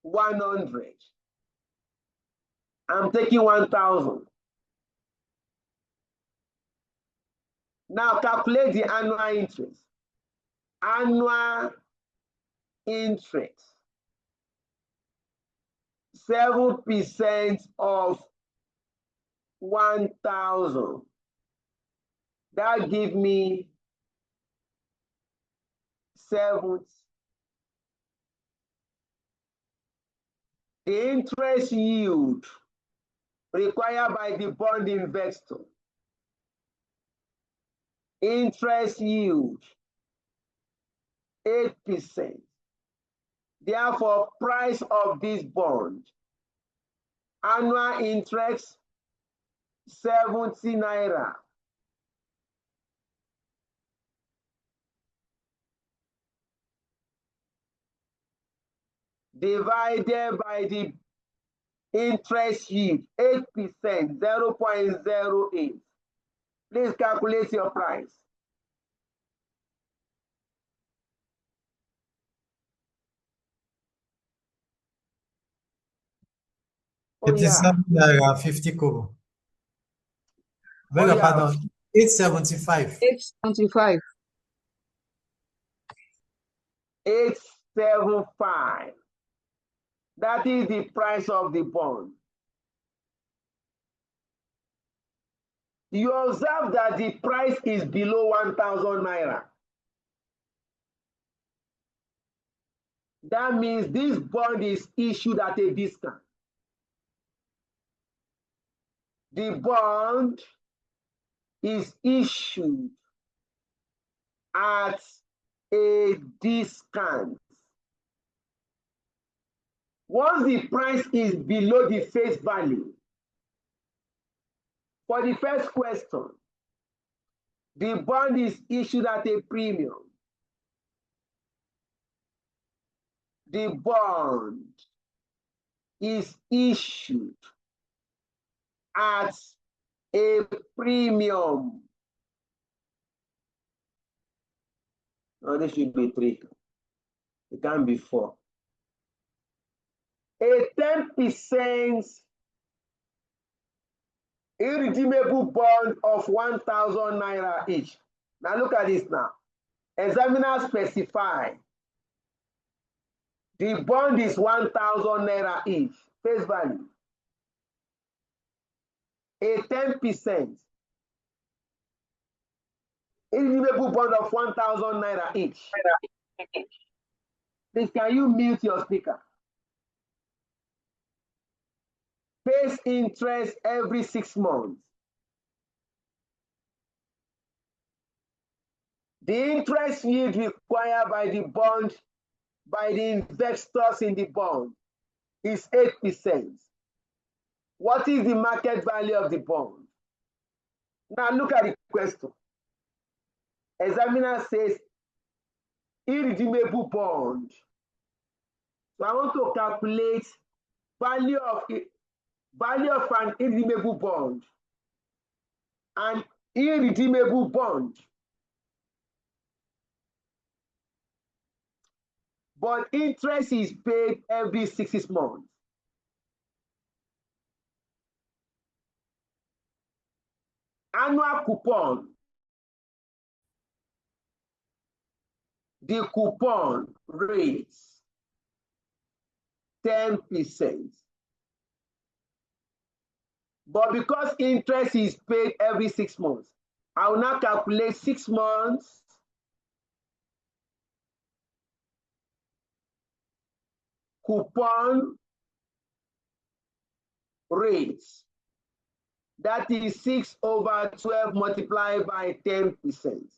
100. I'm taking 1,000. Now calculate the annual interest. Annual interest. 7% of 1,000. That gives me 70. The interest yield required by the bond investor. Interest yield 8%. Therefore, price of this bond, annual interest 70 naira. Divided by the interest yield 8%, 0.08. Please calculate your price. Oh yeah. 87 naira 50 kobo. Beg your pardon. 875. 875. 875. That is the price of the bond. You observe that the price is below 1,000 naira. That means this bond is issued at a discount. The bond is issued at a discount. Once the price is below the face value, for the first question, the bond is issued at a premium. The bond is issued at a premium. No, this should be 3. It can't be 4. A 10% irredeemable bond of 1,000 naira each. Now look at this now. Examiner specify the bond is 1,000 naira each, face value. A 10% irredeemable bond of 1,000 naira each. Please, can you mute your speaker? Pays interest every 6 months. The interest yield required by the bond, by the investors in the bond, is 8%. What is the market value of the bond? Now look at the question. Examiner says irredeemable bond. So I want to calculate value of an irredeemable bond. An irredeemable bond. But interest is paid every 6 months. Annual coupon. The coupon rate 10%. But because interest is paid every 6 months, I will now calculate 6 months coupon rate. That is 6/12 multiplied by 10%.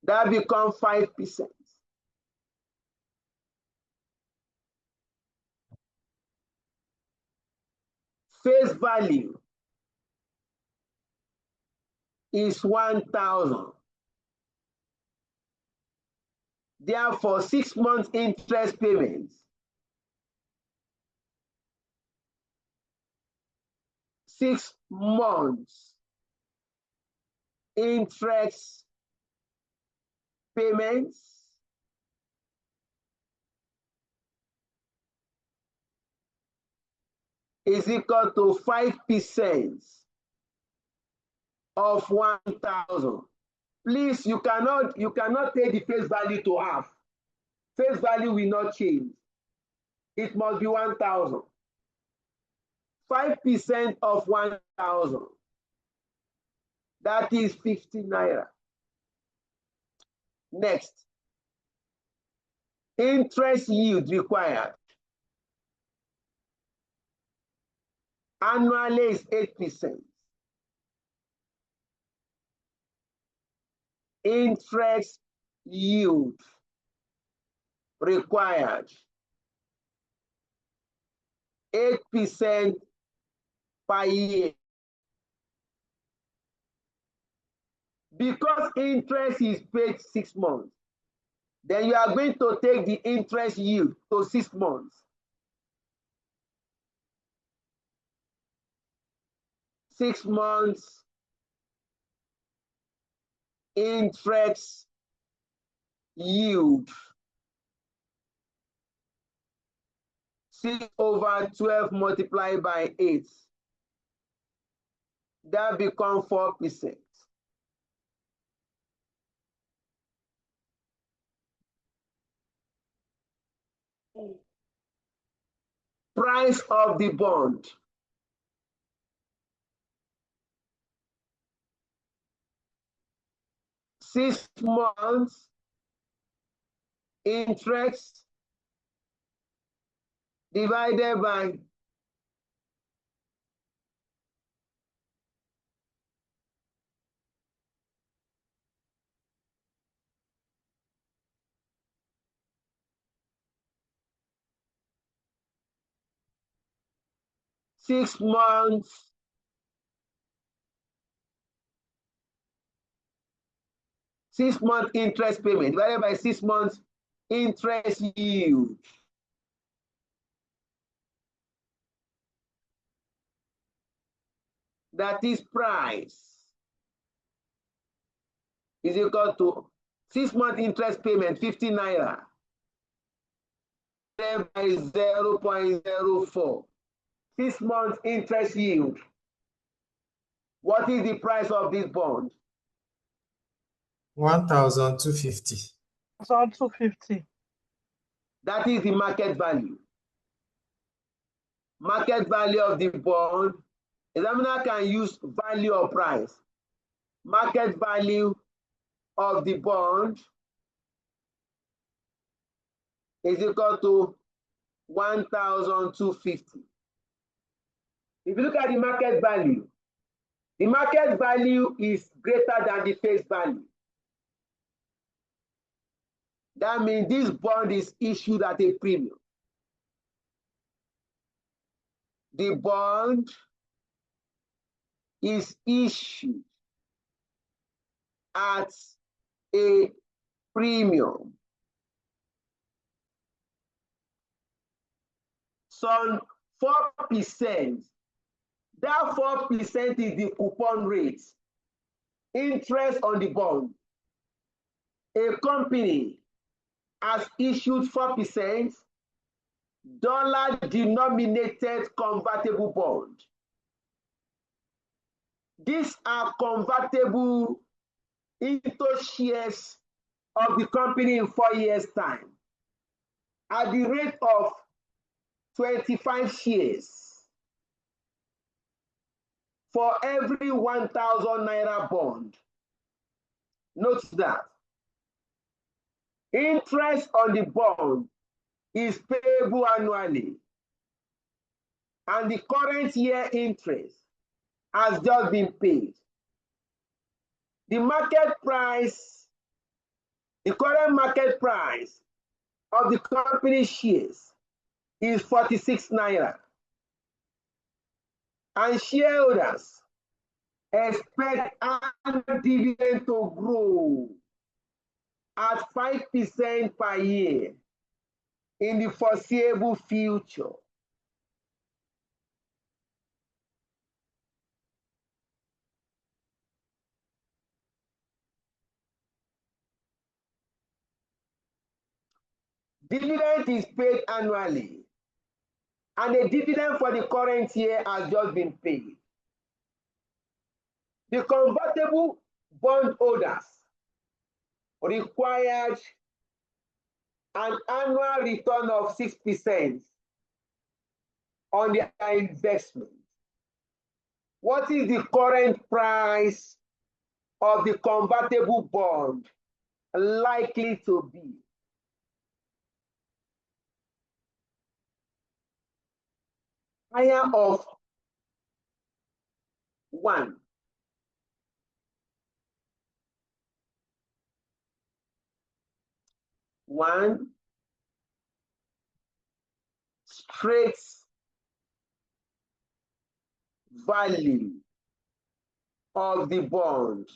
That becomes 5%. Face value is 1,000. Therefore, 6 months interest payments 6 months interest payments is equal to 5% of 1,000. Please, you cannot take the face value to half. Face value will not change. It must be 1,000. 5% of 1,000. That is 50 naira. Next, interest yield required. Annually is 8%. Interest yield required 8% per year. Because interest is paid 6 months, then you are going to take the interest yield to 6 months. 6 months interest yield 6/12 multiplied by 8. That becomes 4%. Price of the bond. Six months interest divided by 6 months interest payment divided by 6 months interest yield. That is price is equal to 6 month interest payment 50 naira divided by 0.04. 6 months interest yield. What is the price of this bond? 1,250. 1,250. That is the market value. Market value of the bond. Examiner can use value or price. Market value of the bond is equal to 1,250. If you look at the market value is greater than the face value. That means this bond is issued at a premium. The bond is issued at a premium. some 4%. That 4% is the coupon rate, interest on the bond. A company has issued 4% dollar-denominated convertible bond. These are convertible into shares of the company in 4 years' time at the rate of 25 shares for every 1,000 naira bond. Note that interest on the bond is payable annually, and the current year interest has just been paid. The market price, the current market price of the company shares is 46 naira. And shareholders expect annual dividend to grow at 5% per year in the foreseeable future. Dividend is paid annually, and the dividend for the current year has just been paid. The convertible bond holders required an annual return of 6% on their investment. What is the current price of the convertible bond likely to be? Higher of 1. Straight value of the bond,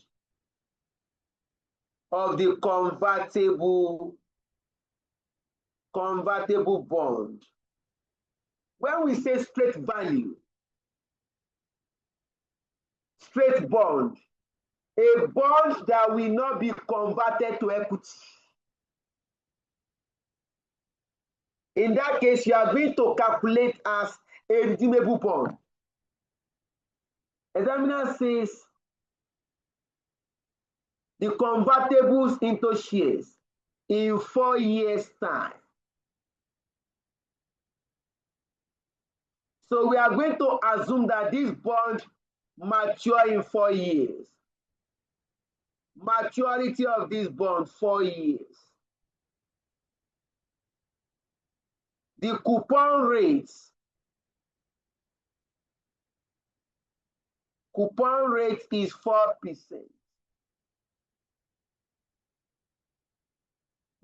of the convertible bond. When we say straight value, straight bond, a bond that will not be converted to equity. In that case, you are going to calculate as a redeemable bond. Examiner says the convertibles into shares in 4 years' time. So we are going to assume that this bond mature in 4 years. Maturity of this bond, 4 years. The coupon rate is 4%.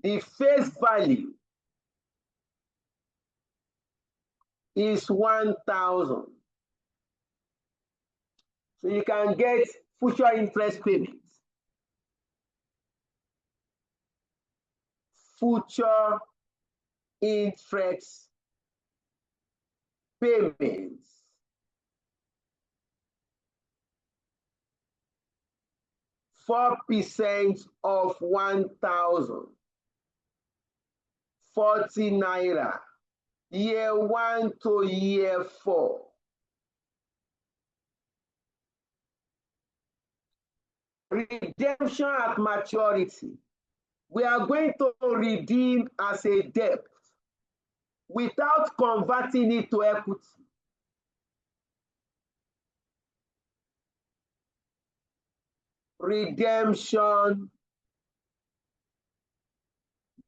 The face value is 1,000. So you can get future interest payments. Future interest payments. %4 of 1,000. 40 naira. Year 1 to year 4. Redemption at maturity. We are going to redeem as a debt without converting it to equity. Redemption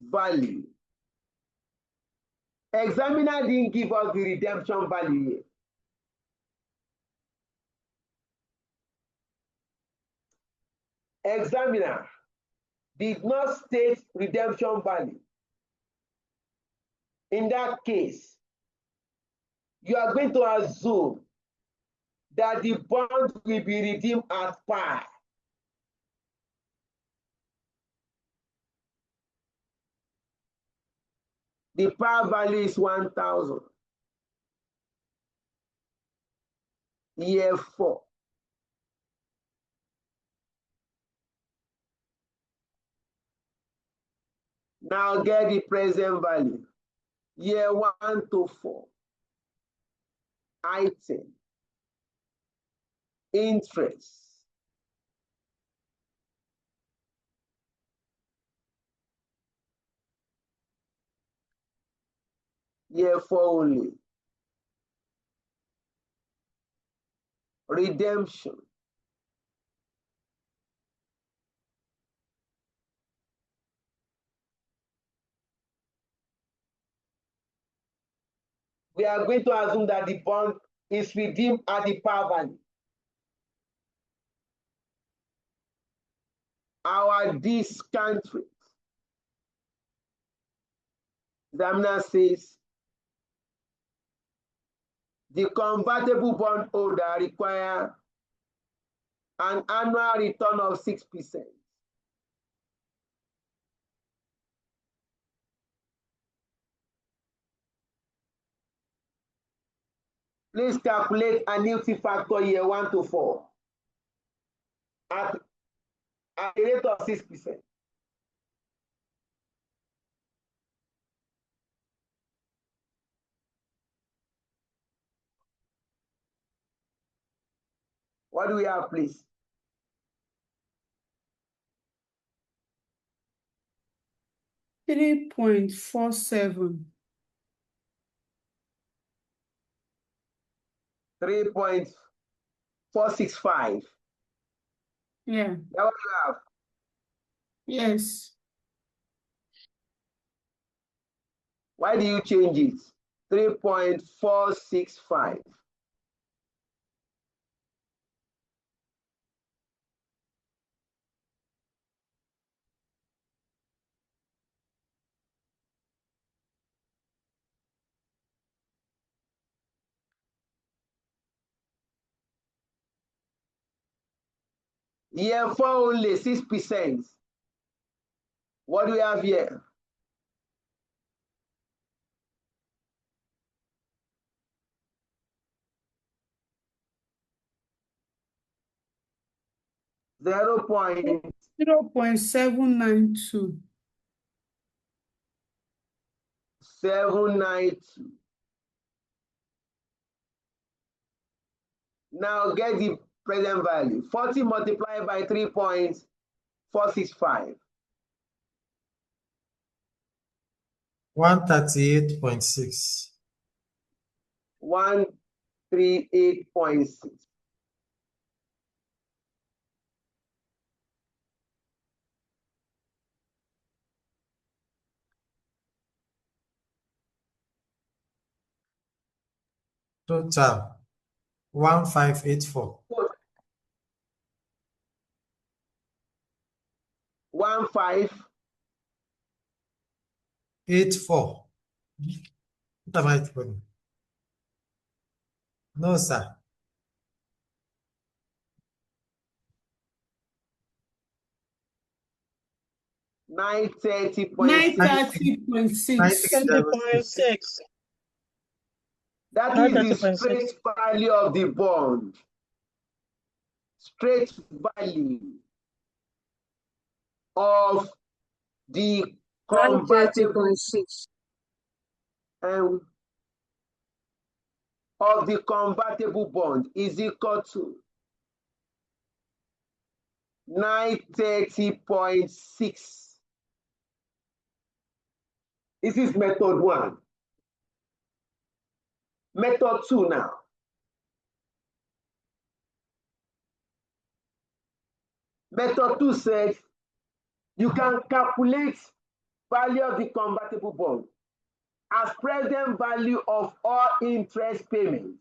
value. Examiner didn't give us the redemption value here. Examiner did not state redemption value. In that case, you are going to assume that the bond will be redeemed at par. The par value is 1,000. year 4. Now get the present value. Year 1 to 4. Item. Interest. Year 4 only. Redemption. We are going to assume that the bond is redeemed at the par value. Our discount rate. Examiner says the convertible bond holder require an annual return of 6%. Please calculate annuity factor year 1 to 4 at a rate of 6%. What do we have, please? $3.47. 3.465. Yeah. That what you have. Yes. Why do you change it? 3.465. Year 4 only 6%. What do we have here? Zero point 0.792. 792. Now get the present value. 40 multiplied by 3.465. 138.6. 138.6. Total 1584. 1584. 84. What am I putting? No, sir. $930.6. 930.6. 97.6. That is the straight value of the bond. Straight value of the convertible bond is equal to 930.6. This is method 1. Method 2 now. Method 2 says you can calculate value of the convertible bond as present value of all interest payments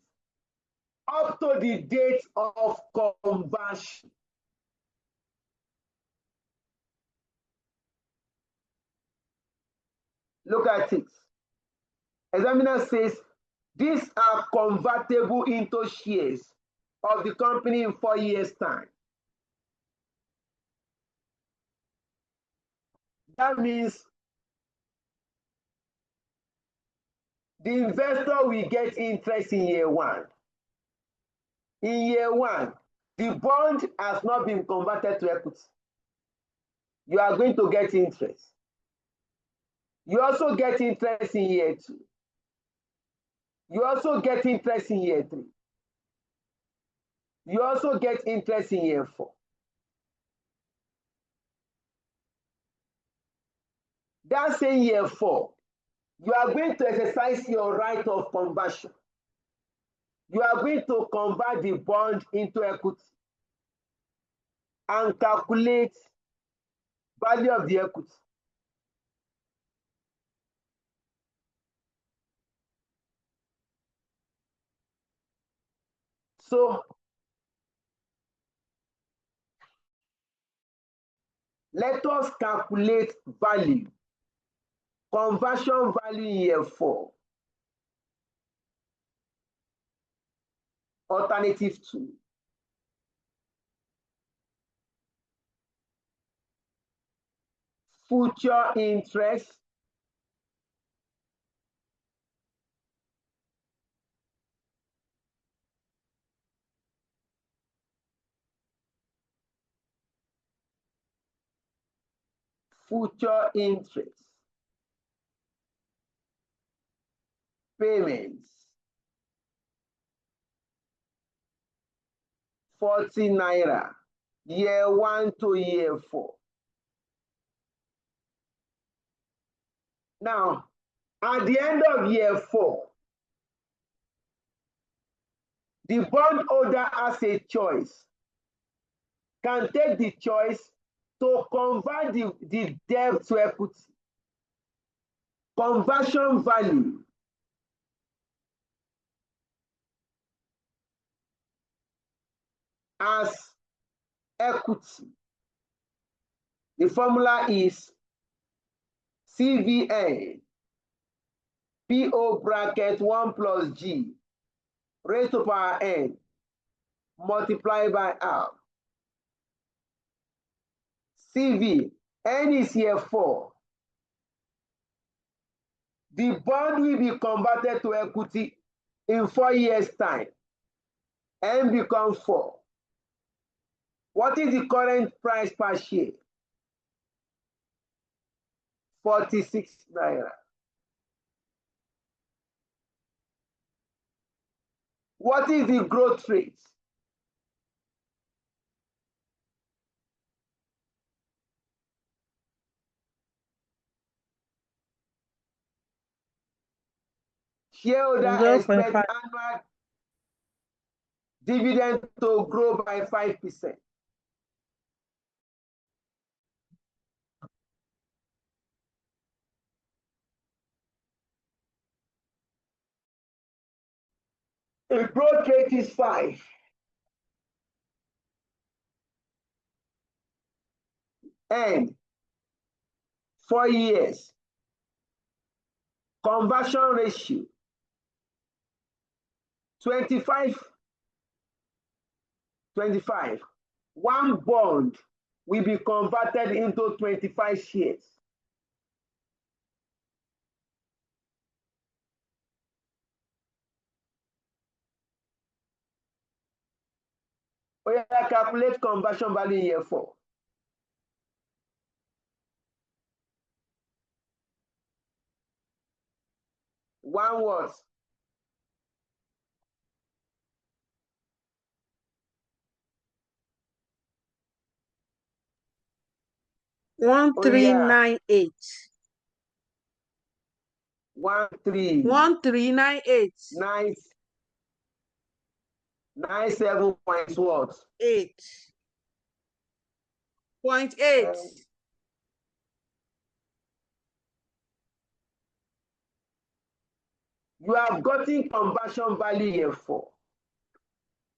up to the date of conversion. Look at it. Examiner says these are convertible into shares of the company in 4 years' time. That means the investor will get interest in year 1. In year one, the bond has not been converted to equity. You are going to get interest. You also get interest in year two. You also get interest in year three. You also get interest in year four. That same year four, you are going to exercise your right of conversion. You are going to convert the bond into equity and calculate value of the equity. So let us calculate value, conversion value in year four. Alternative 2. Future interest payments 40 naira year 1 to year 4. Now, at the end of year 4, the bondholder has a choice, can take the choice to convert the debt to equity. Conversion value as equity. The formula is CVN PO bracket 1 plus G raised to power N multiplied by R. CV, N is here 4. The bond will be converted to equity in 4 years' time. N becomes 4. What is the current price per share? 46 naira. What is the growth rate? Shareholder expects annual dividend to grow by 5%. The growth rate is 5. And 4 years. Conversion ratio 25. One bond will be converted into 25 shares. We calculate conversion value in year 4. One word. One three nine eight. 1398. 97 points what? 8.8. You have gotten conversion value here 4.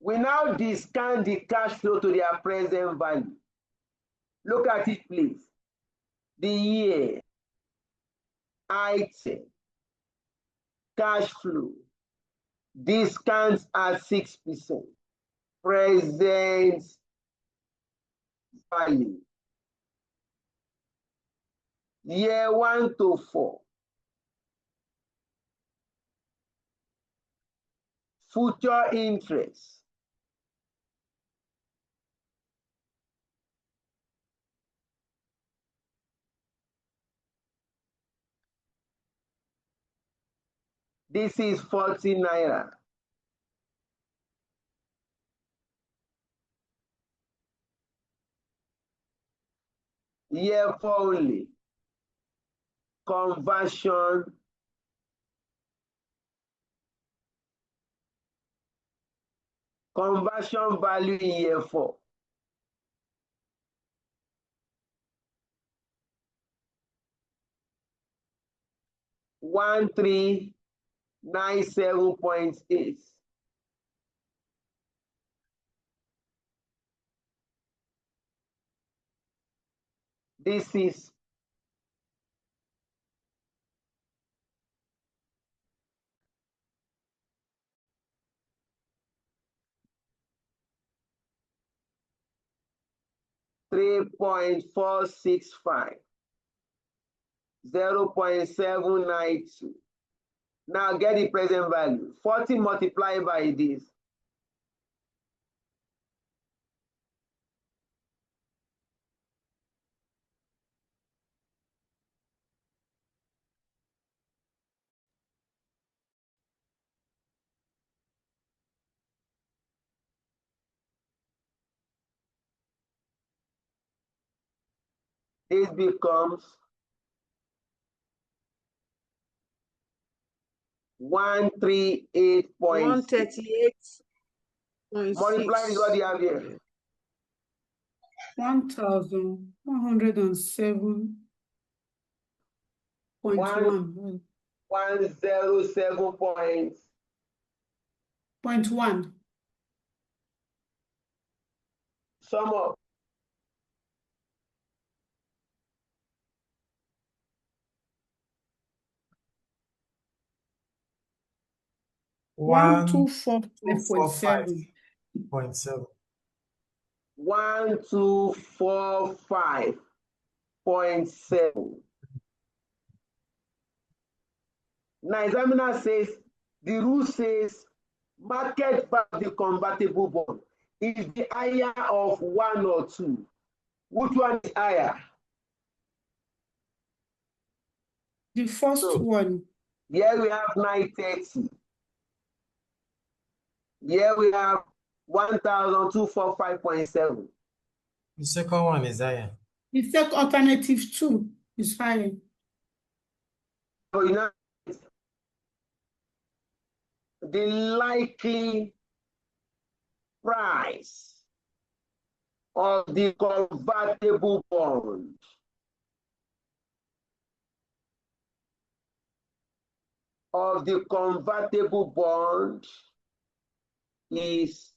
We now discount the cash flow to their present value. Look at it, please. The year, item, cash flow, discounts at 6%, present value. Year 1 to 4. Future interest This is 40 naira. Year 4 only. Conversion. Conversion value in year 4. $1397.8. This is 3.465, 0.792. Now get the present value. 40 multiplied by this. This becomes 138.6. 138.6. Multiply with what you have here. 1,107.1. 107.1. Sum up. One two four 5.7. 0.7. 1245.7. Now, examiner says the rule says market value of the convertible bond is the higher of 1 or 2. Which one is higher? The first one. Here we have 930. Here we have 1,245.7. The second one is higher. The second alternative 2 is higher. So you know, the likely price of the convertible bond is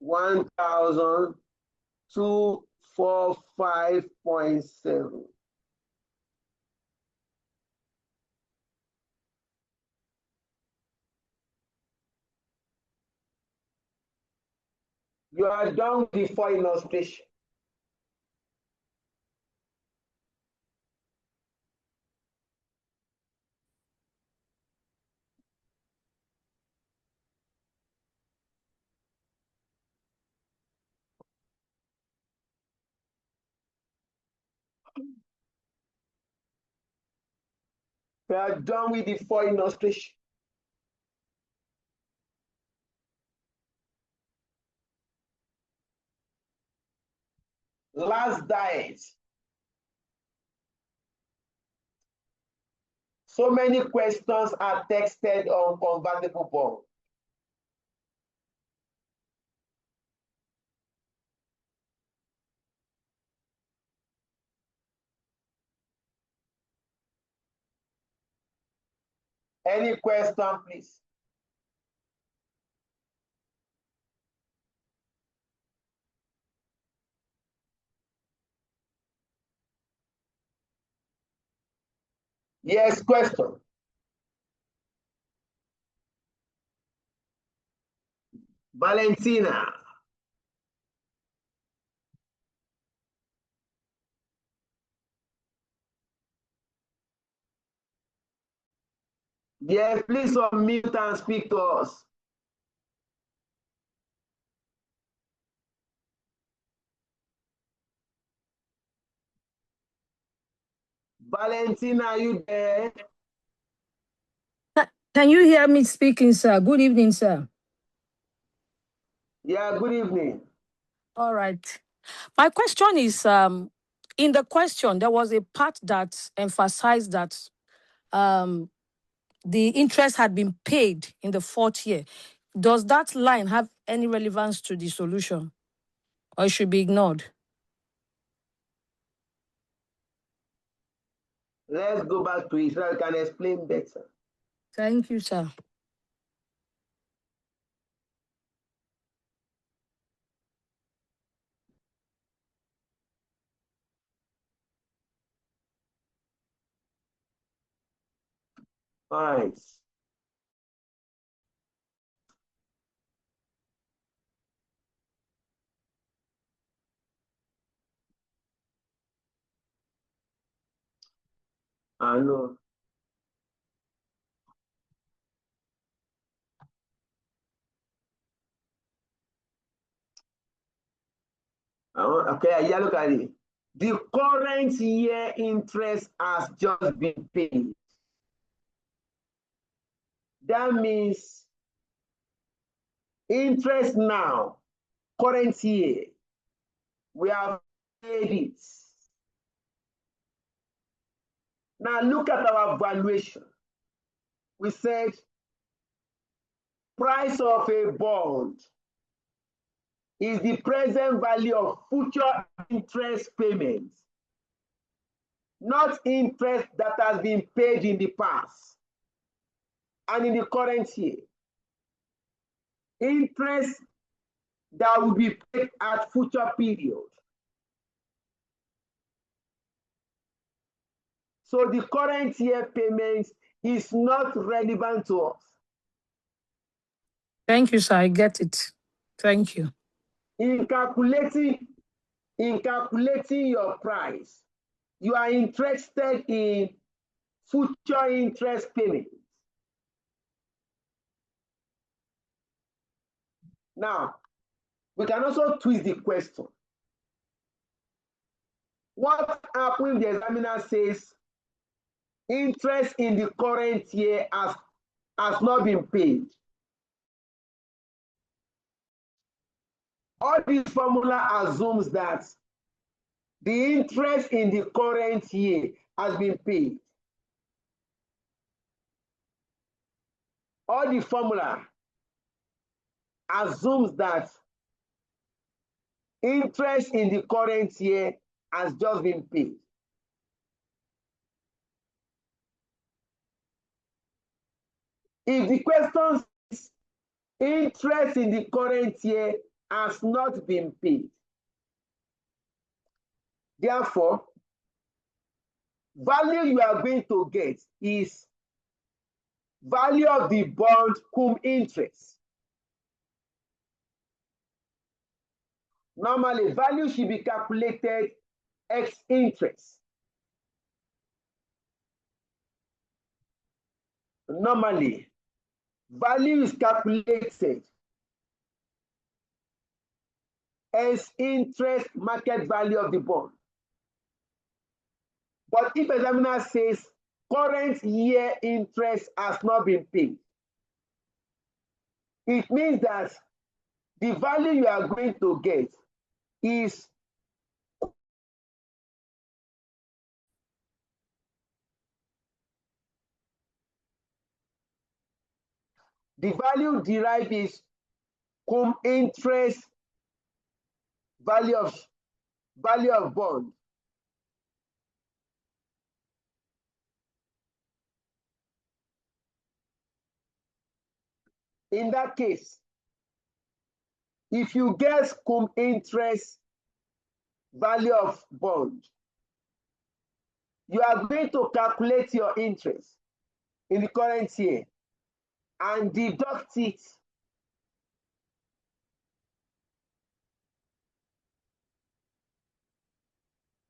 1,245.7. You are done with the 4 illustration. We are done with the 4 illustration. Last diet. So many questions are texted on convertible bond. Any question, please? Yes, question. Valentina. Yes, please unmute and speak to us. Valentina, are you there? Can you hear me speaking, sir? Good evening, sir. Yeah, good evening. All right. My question is, in the question, there was a part that emphasized that the interest had been paid in the 4th year. Does that line have any relevance to the solution, or it should be ignored? Let's go back to it so I can explain better. Thank you, sir. All right. I know. Okay, yeah, look at it. The current year interest has just been paid. That means interest now, current year, we have paid it. Now look at our valuation. We said price of a bond is the present value of future interest payments, not interest that has been paid in the past and in the current year. Interest that will be paid at future period. So the current year payment is not relevant to us. Thank you, sir. I get it. Thank you. In calculating your price, you are interested in future interest payments. Now, we can also twist the question. What happens if the examiner says interest in the current year has not been paid? All this formula assumes that the interest in the current year has been paid. All the formula assumes that interest in the current year has just been paid. If the question is interest in the current year has not been paid, therefore, value you are going to get is value of the bond cum interest. Normally, value should be calculated ex interest. Normally, value is calculated as interest market value of the bond. But if examiner says current year interest has not been paid, it means that the value you are going to get is the value derived is cum interest value of bond. In that case, if you guess cum interest value of bond, you are going to calculate your interest in the current year and deduct it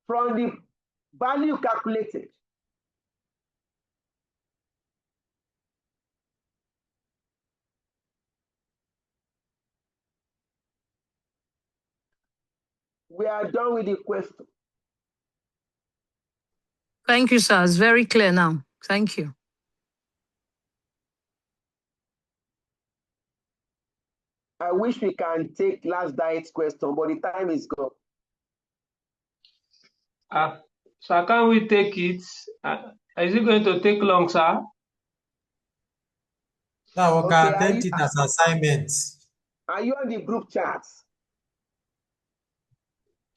from the value calculated. We are done with the question. Thank you, sir. It's very clear now. Thank you. I wish we can take last diet question, but the time is gone. Sir, can we take it? Is it going to take long, sir? Now we Okay, can attempt it as assignment. Are you on the group chat?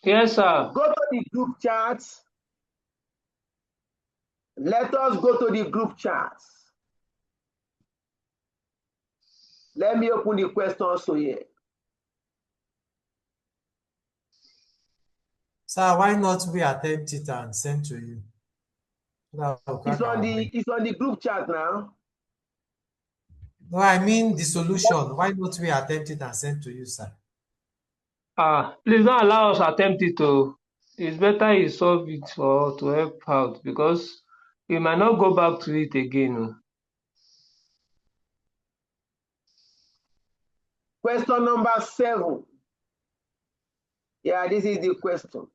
Yes, sir. Go to the group chat. Let us go to the group chat. Let me open the question also here. Sir, why not we attempt it and send to you? It's on the group chat now. No, I mean the solution. Why not we attempt it and send to you, sir? Please don't allow us attempt it. It's better you solve it to help out, because we might not go back to it again. Question number 7. Yeah, this is the question.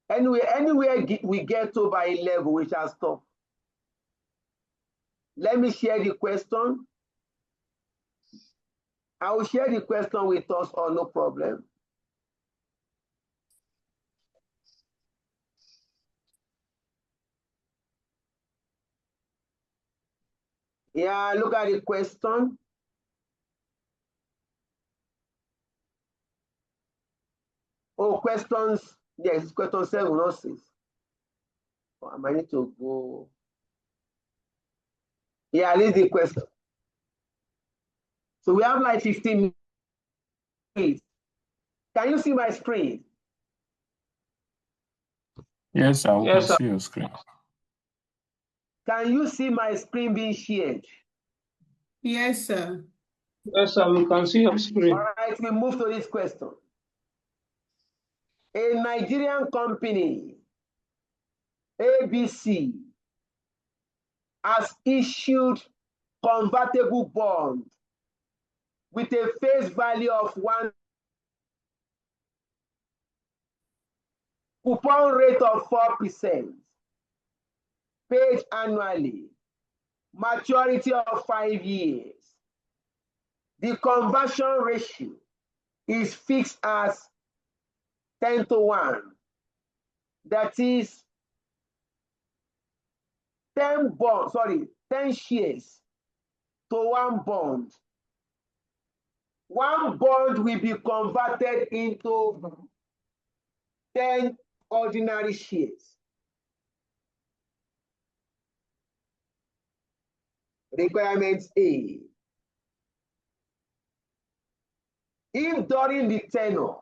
Anywhere we get to by 11, we shall stop. Let me share the question. I will share the question with us all, no problem. Yeah, look at the question. Oh, questions. Yes, question 7, not 6. Oh, I might need to go. Yeah, this is the question. So we have like 15 minutes. Can you see my screen? Yes, sir. We Yes, can sir. see your screen. Can you see my screen being shared? Yes, sir. Yes, sir. We can see your screen. All right, we move to this question. A Nigerian company, ABC, has issued convertible bond with a face value of 1, coupon rate of 4%, paid annually, maturity of 5 years. The conversion ratio is fixed as 10:1. That is 10 shares to 1 bond. 1 bond will be converted into 10 ordinary shares. Requirement A. If during the tenure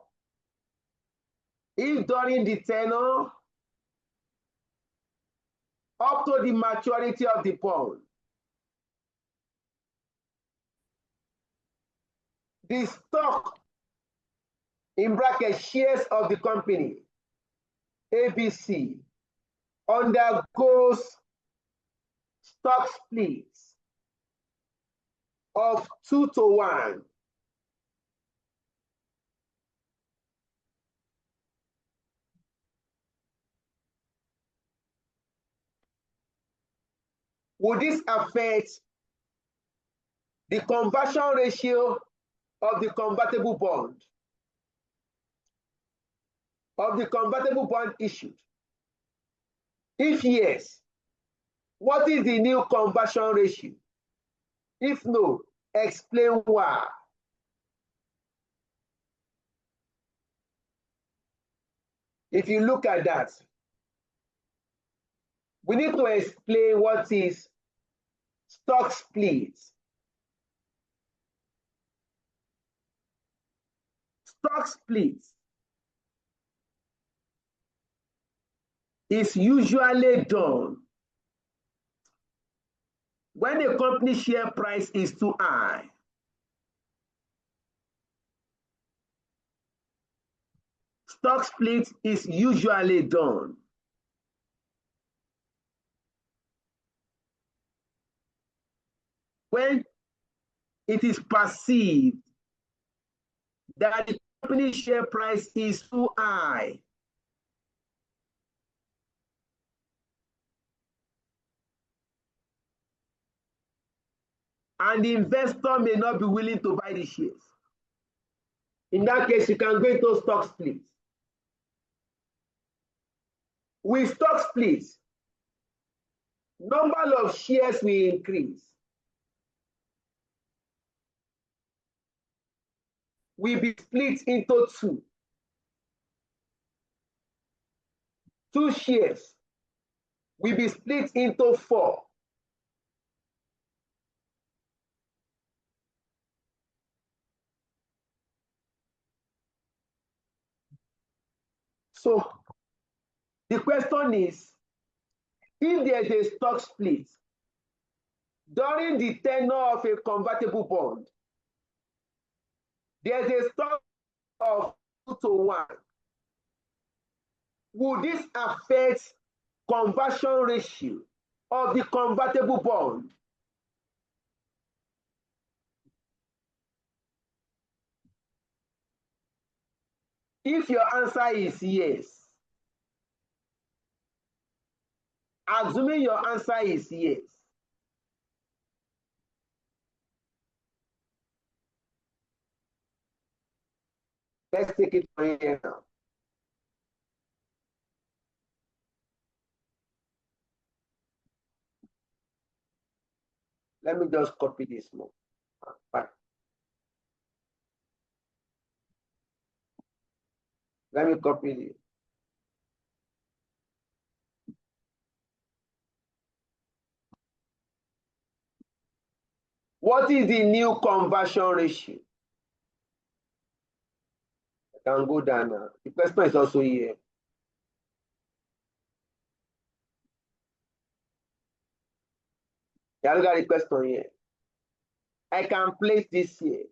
up to the maturity of the bond, the stock, in bracket, shares of the company, ABC, undergoes stock splits of 2:1. Would this affect the conversion ratio of the convertible bond issued? If yes, what is the new conversion ratio? If no, explain why. If you look at that, we need to explain what is stock split. Stock split is usually done when a company share price is too high. Stock split is usually done when it is perceived that the company share price is too high. And the investor may not be willing to buy the shares. In that case, you can go into stock split. With stock split, number of shares will increase. Will be split into two. Two shares will be split into four. So the question is, if there is a stock split during the tenure of a convertible bond, there is a stock of 2:1. Would this affect conversion ratio of the convertible bond? If your answer is yes, assuming your answer is yes, let's take it from here now. Let me just copy this more. Fine. Let me copy it. What is the new conversion ratio? I can go down now. The question is also here. Yeah, look at the question here. I can place this here.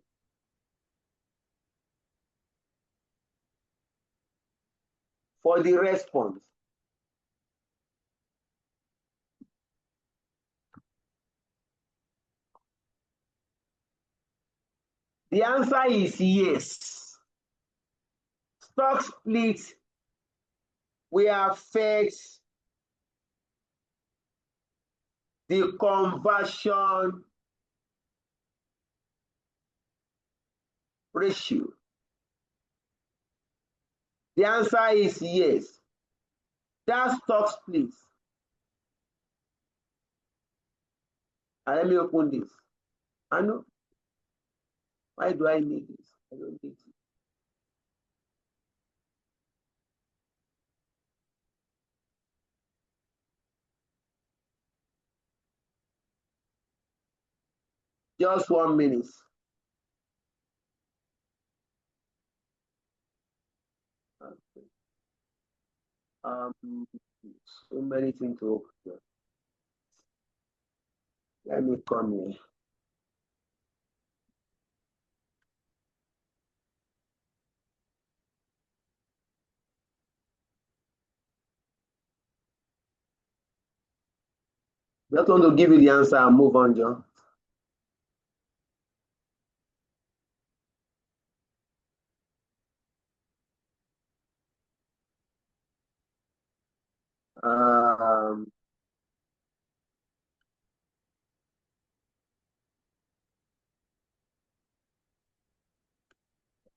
For the response. The answer is yes. Stock split will affect the conversion ratio. The answer is yes. That stock split. And let me open this. I know. Why do I need this? I don't need it. Just 1 minute. So many things to open. Let me come here. Just want to give you the answer and move on, John.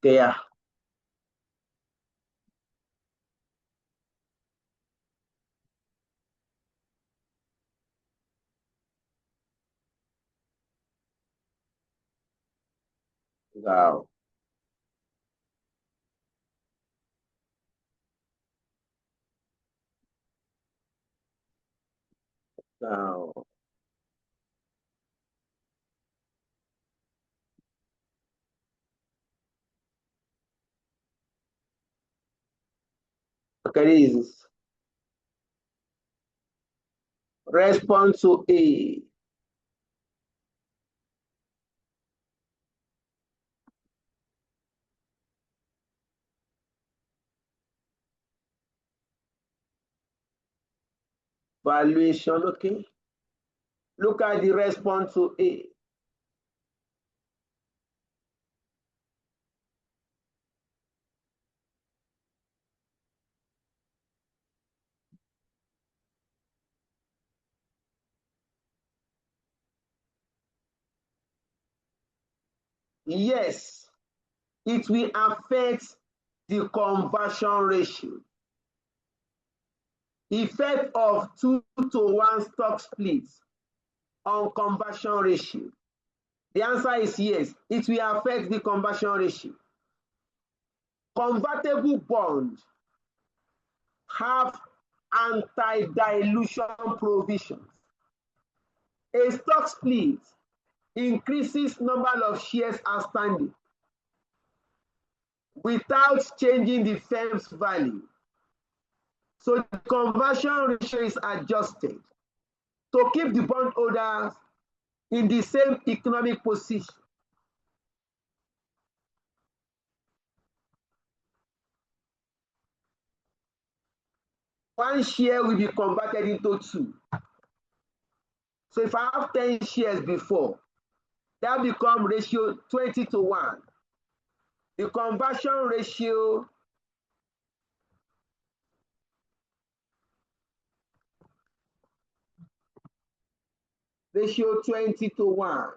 Okay, yeah. Wow. Wow. Okay, this is response to A. Valuation, okay. Look at the response to A. Yes, it will affect the conversion ratio. Effect of 2-to-1 stock split on conversion ratio. The answer is yes, it will affect the conversion ratio. Convertible bonds have anti-dilution provisions. A stock split increases number of shares outstanding without changing the firm's value. So the conversion ratio is adjusted to keep the bondholders in the same economic position. One share will be converted into 2. So if I have 10 shares before, that becomes ratio 20-to-1. The conversion ratio ratio 20-to-1.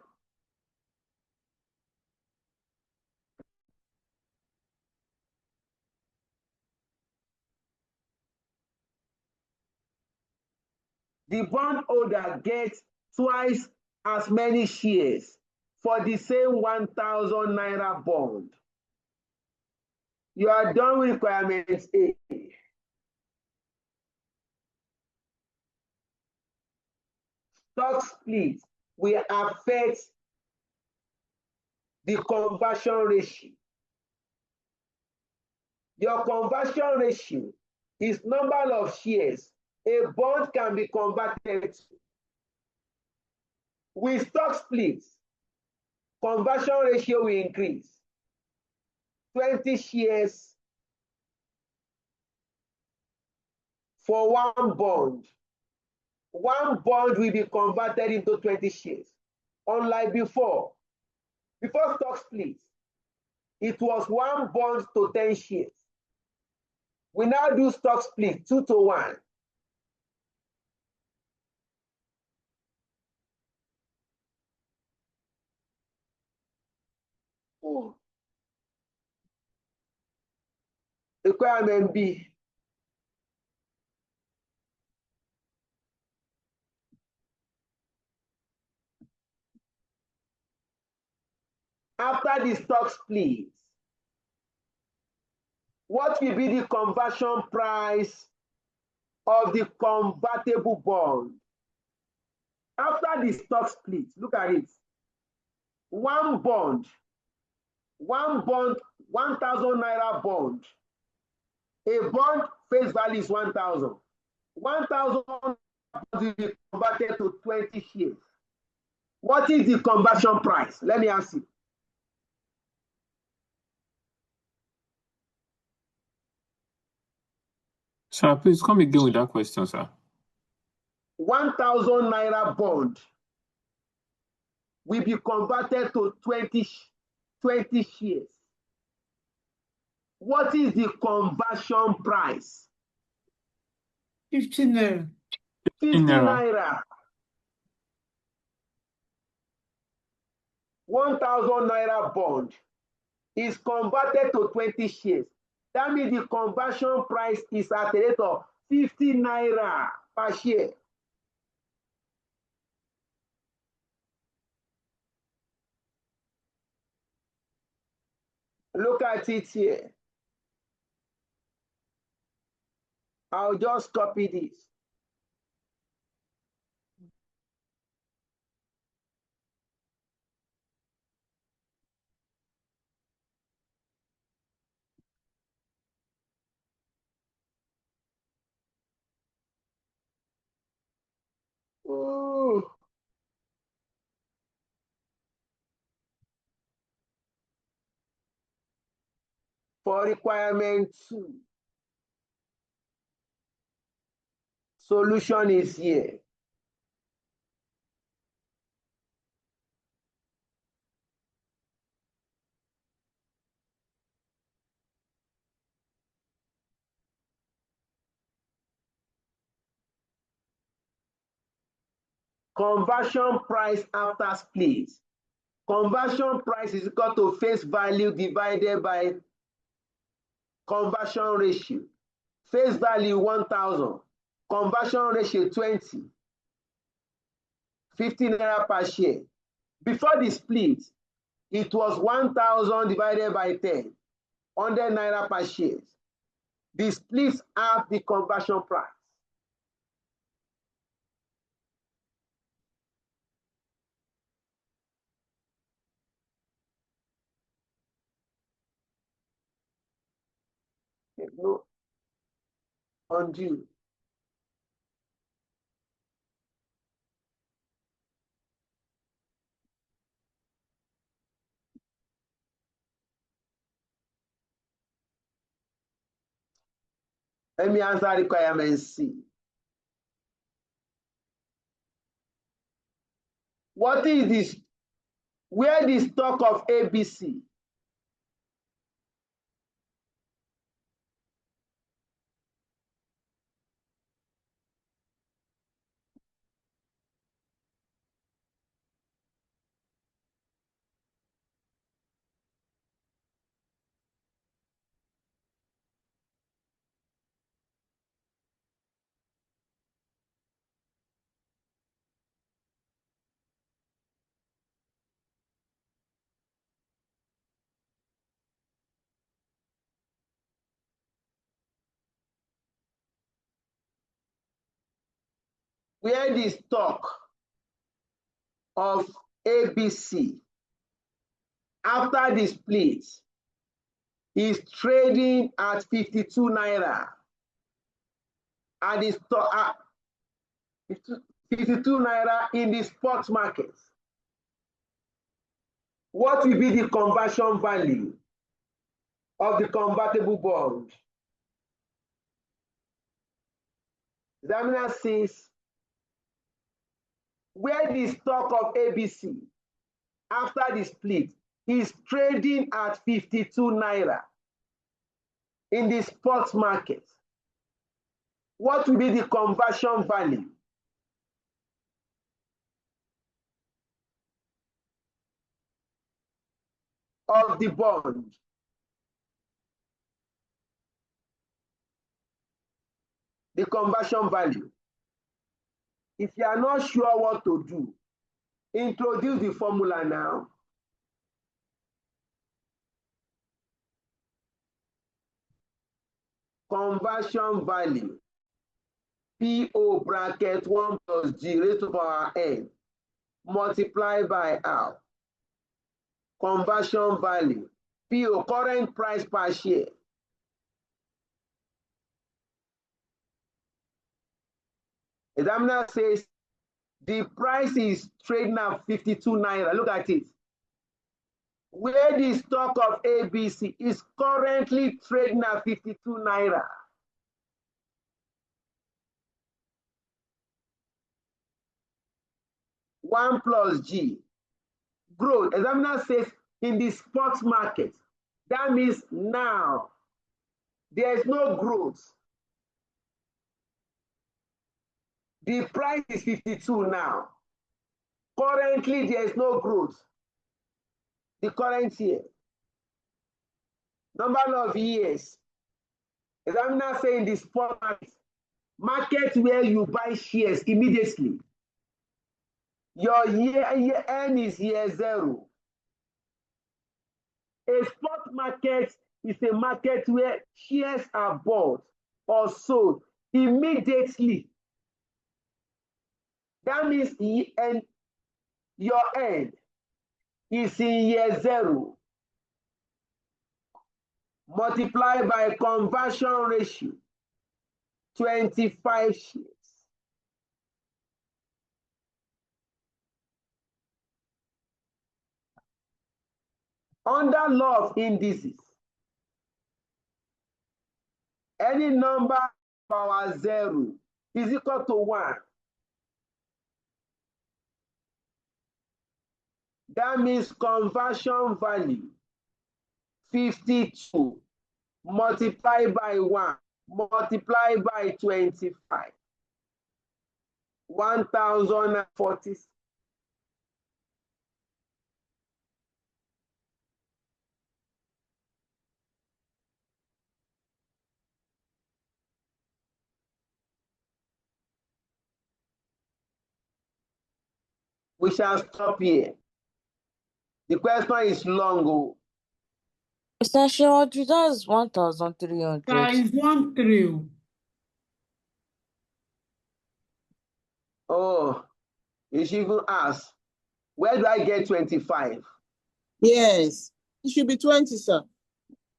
The bondholder gets twice as many shares for the same 1,000 naira bond. You are done with requirements A. Stock split will affect the conversion ratio. Your conversion ratio is number of shares a bond can be converted to. With stock splits, conversion ratio will increase. 20 shares for one bond. One bond will be converted into 20 shares. Unlike before stock splits, it was one bond to 10 shares. We now do stock split 2-to-1. Requirement B. After the stock split, what will be the conversion price of the convertible bond? After the stock split, look at it. One bond, 1,000 naira bond. A bond face value is 1,000. 1,000 will be converted to 20 shares. What is the conversion price? Let me ask you. Sir, please come again with that question, sir. 1,000 naira bond will be converted to 20 shares. What is the conversion price? 50 naira. 50 naira. 1,000 naira bond is converted to 20 shares. That means the conversion price is at a rate of 50 naira per share. Look at it here. I'll just copy this. Ooh. For requirement 2, solution is here. Conversion price after split. Conversion price is equal to face value divided by conversion ratio. Face value 1,000, conversion ratio 20, 15 naira per share. Before the split, it was 1,000 divided by 10, 100 naira per share. The splits have the conversion price. No, undue. Let me answer requirement C. What is this? Where the stock of ABC? Where the stock of ABC after the split is trading at 52 naira and the stock at 52 naira in the spot market. What will be the conversion value of the convertible bond? Examiner says, where the stock of ABC after the split is trading at 52 naira in the spot market, what will be the conversion value of the bond? The conversion value. If you are not sure what to do, introduce the formula now. Conversion value, PO bracket 1 plus G raised to power N multiplied by R. Conversion value, PO current price per share. Examiner says the price is trading at 52 naira. Look at it. Where the stock of ABC is currently trading at 52 naira. One plus G. Growth. Examiner says in the spot market. That means now there is no growth. The price is 52 now. Currently, there is no growth. The current year. Number of years. Examiner saying the spot market where you buy shares immediately. Your year N is year 0. A spot market is a market where shares are bought or sold immediately. That means your end is in year 0 multiplied by conversion ratio 25 shares. Under law of indices, any number power 0 is equal to 1. That means conversion value 52 multiplied by 1 multiplied by 25. 1,040. We shall stop here. The question is long. Oh. Essential that's 1,300. That is 1,300. Oh, you should even ask, where do I get 25? Yes. It should be 20, sir.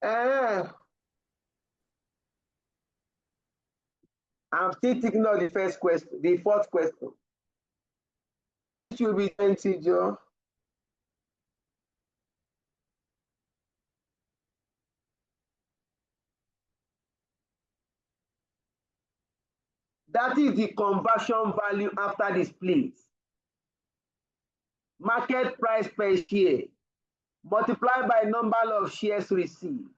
I'm still thinking of the first question, the fourth question. It should be 20, Joe. That is the conversion value after the split. Market price per share multiplied by number of shares received.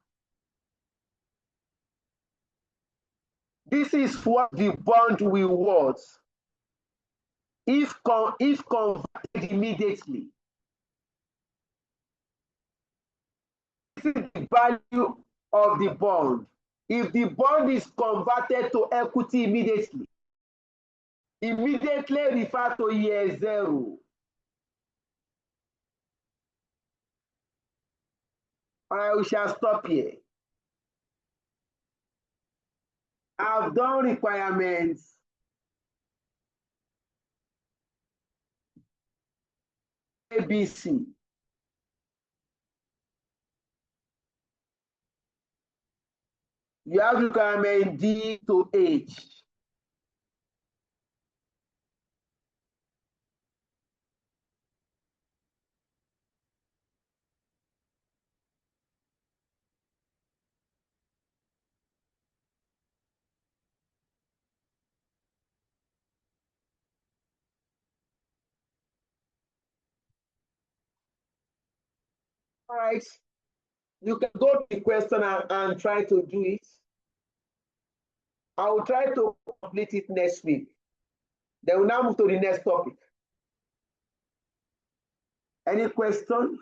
This is what the bond will worth if converted immediately. This is the value of the bond. If the bond is converted to equity immediately refer to year 0. All right, we shall stop here. I've done requirements. ABC. You have requirement D to H. All right. You can go to the question and try to do it. I will try to complete it next week. Then we'll now move to the next topic. Any question?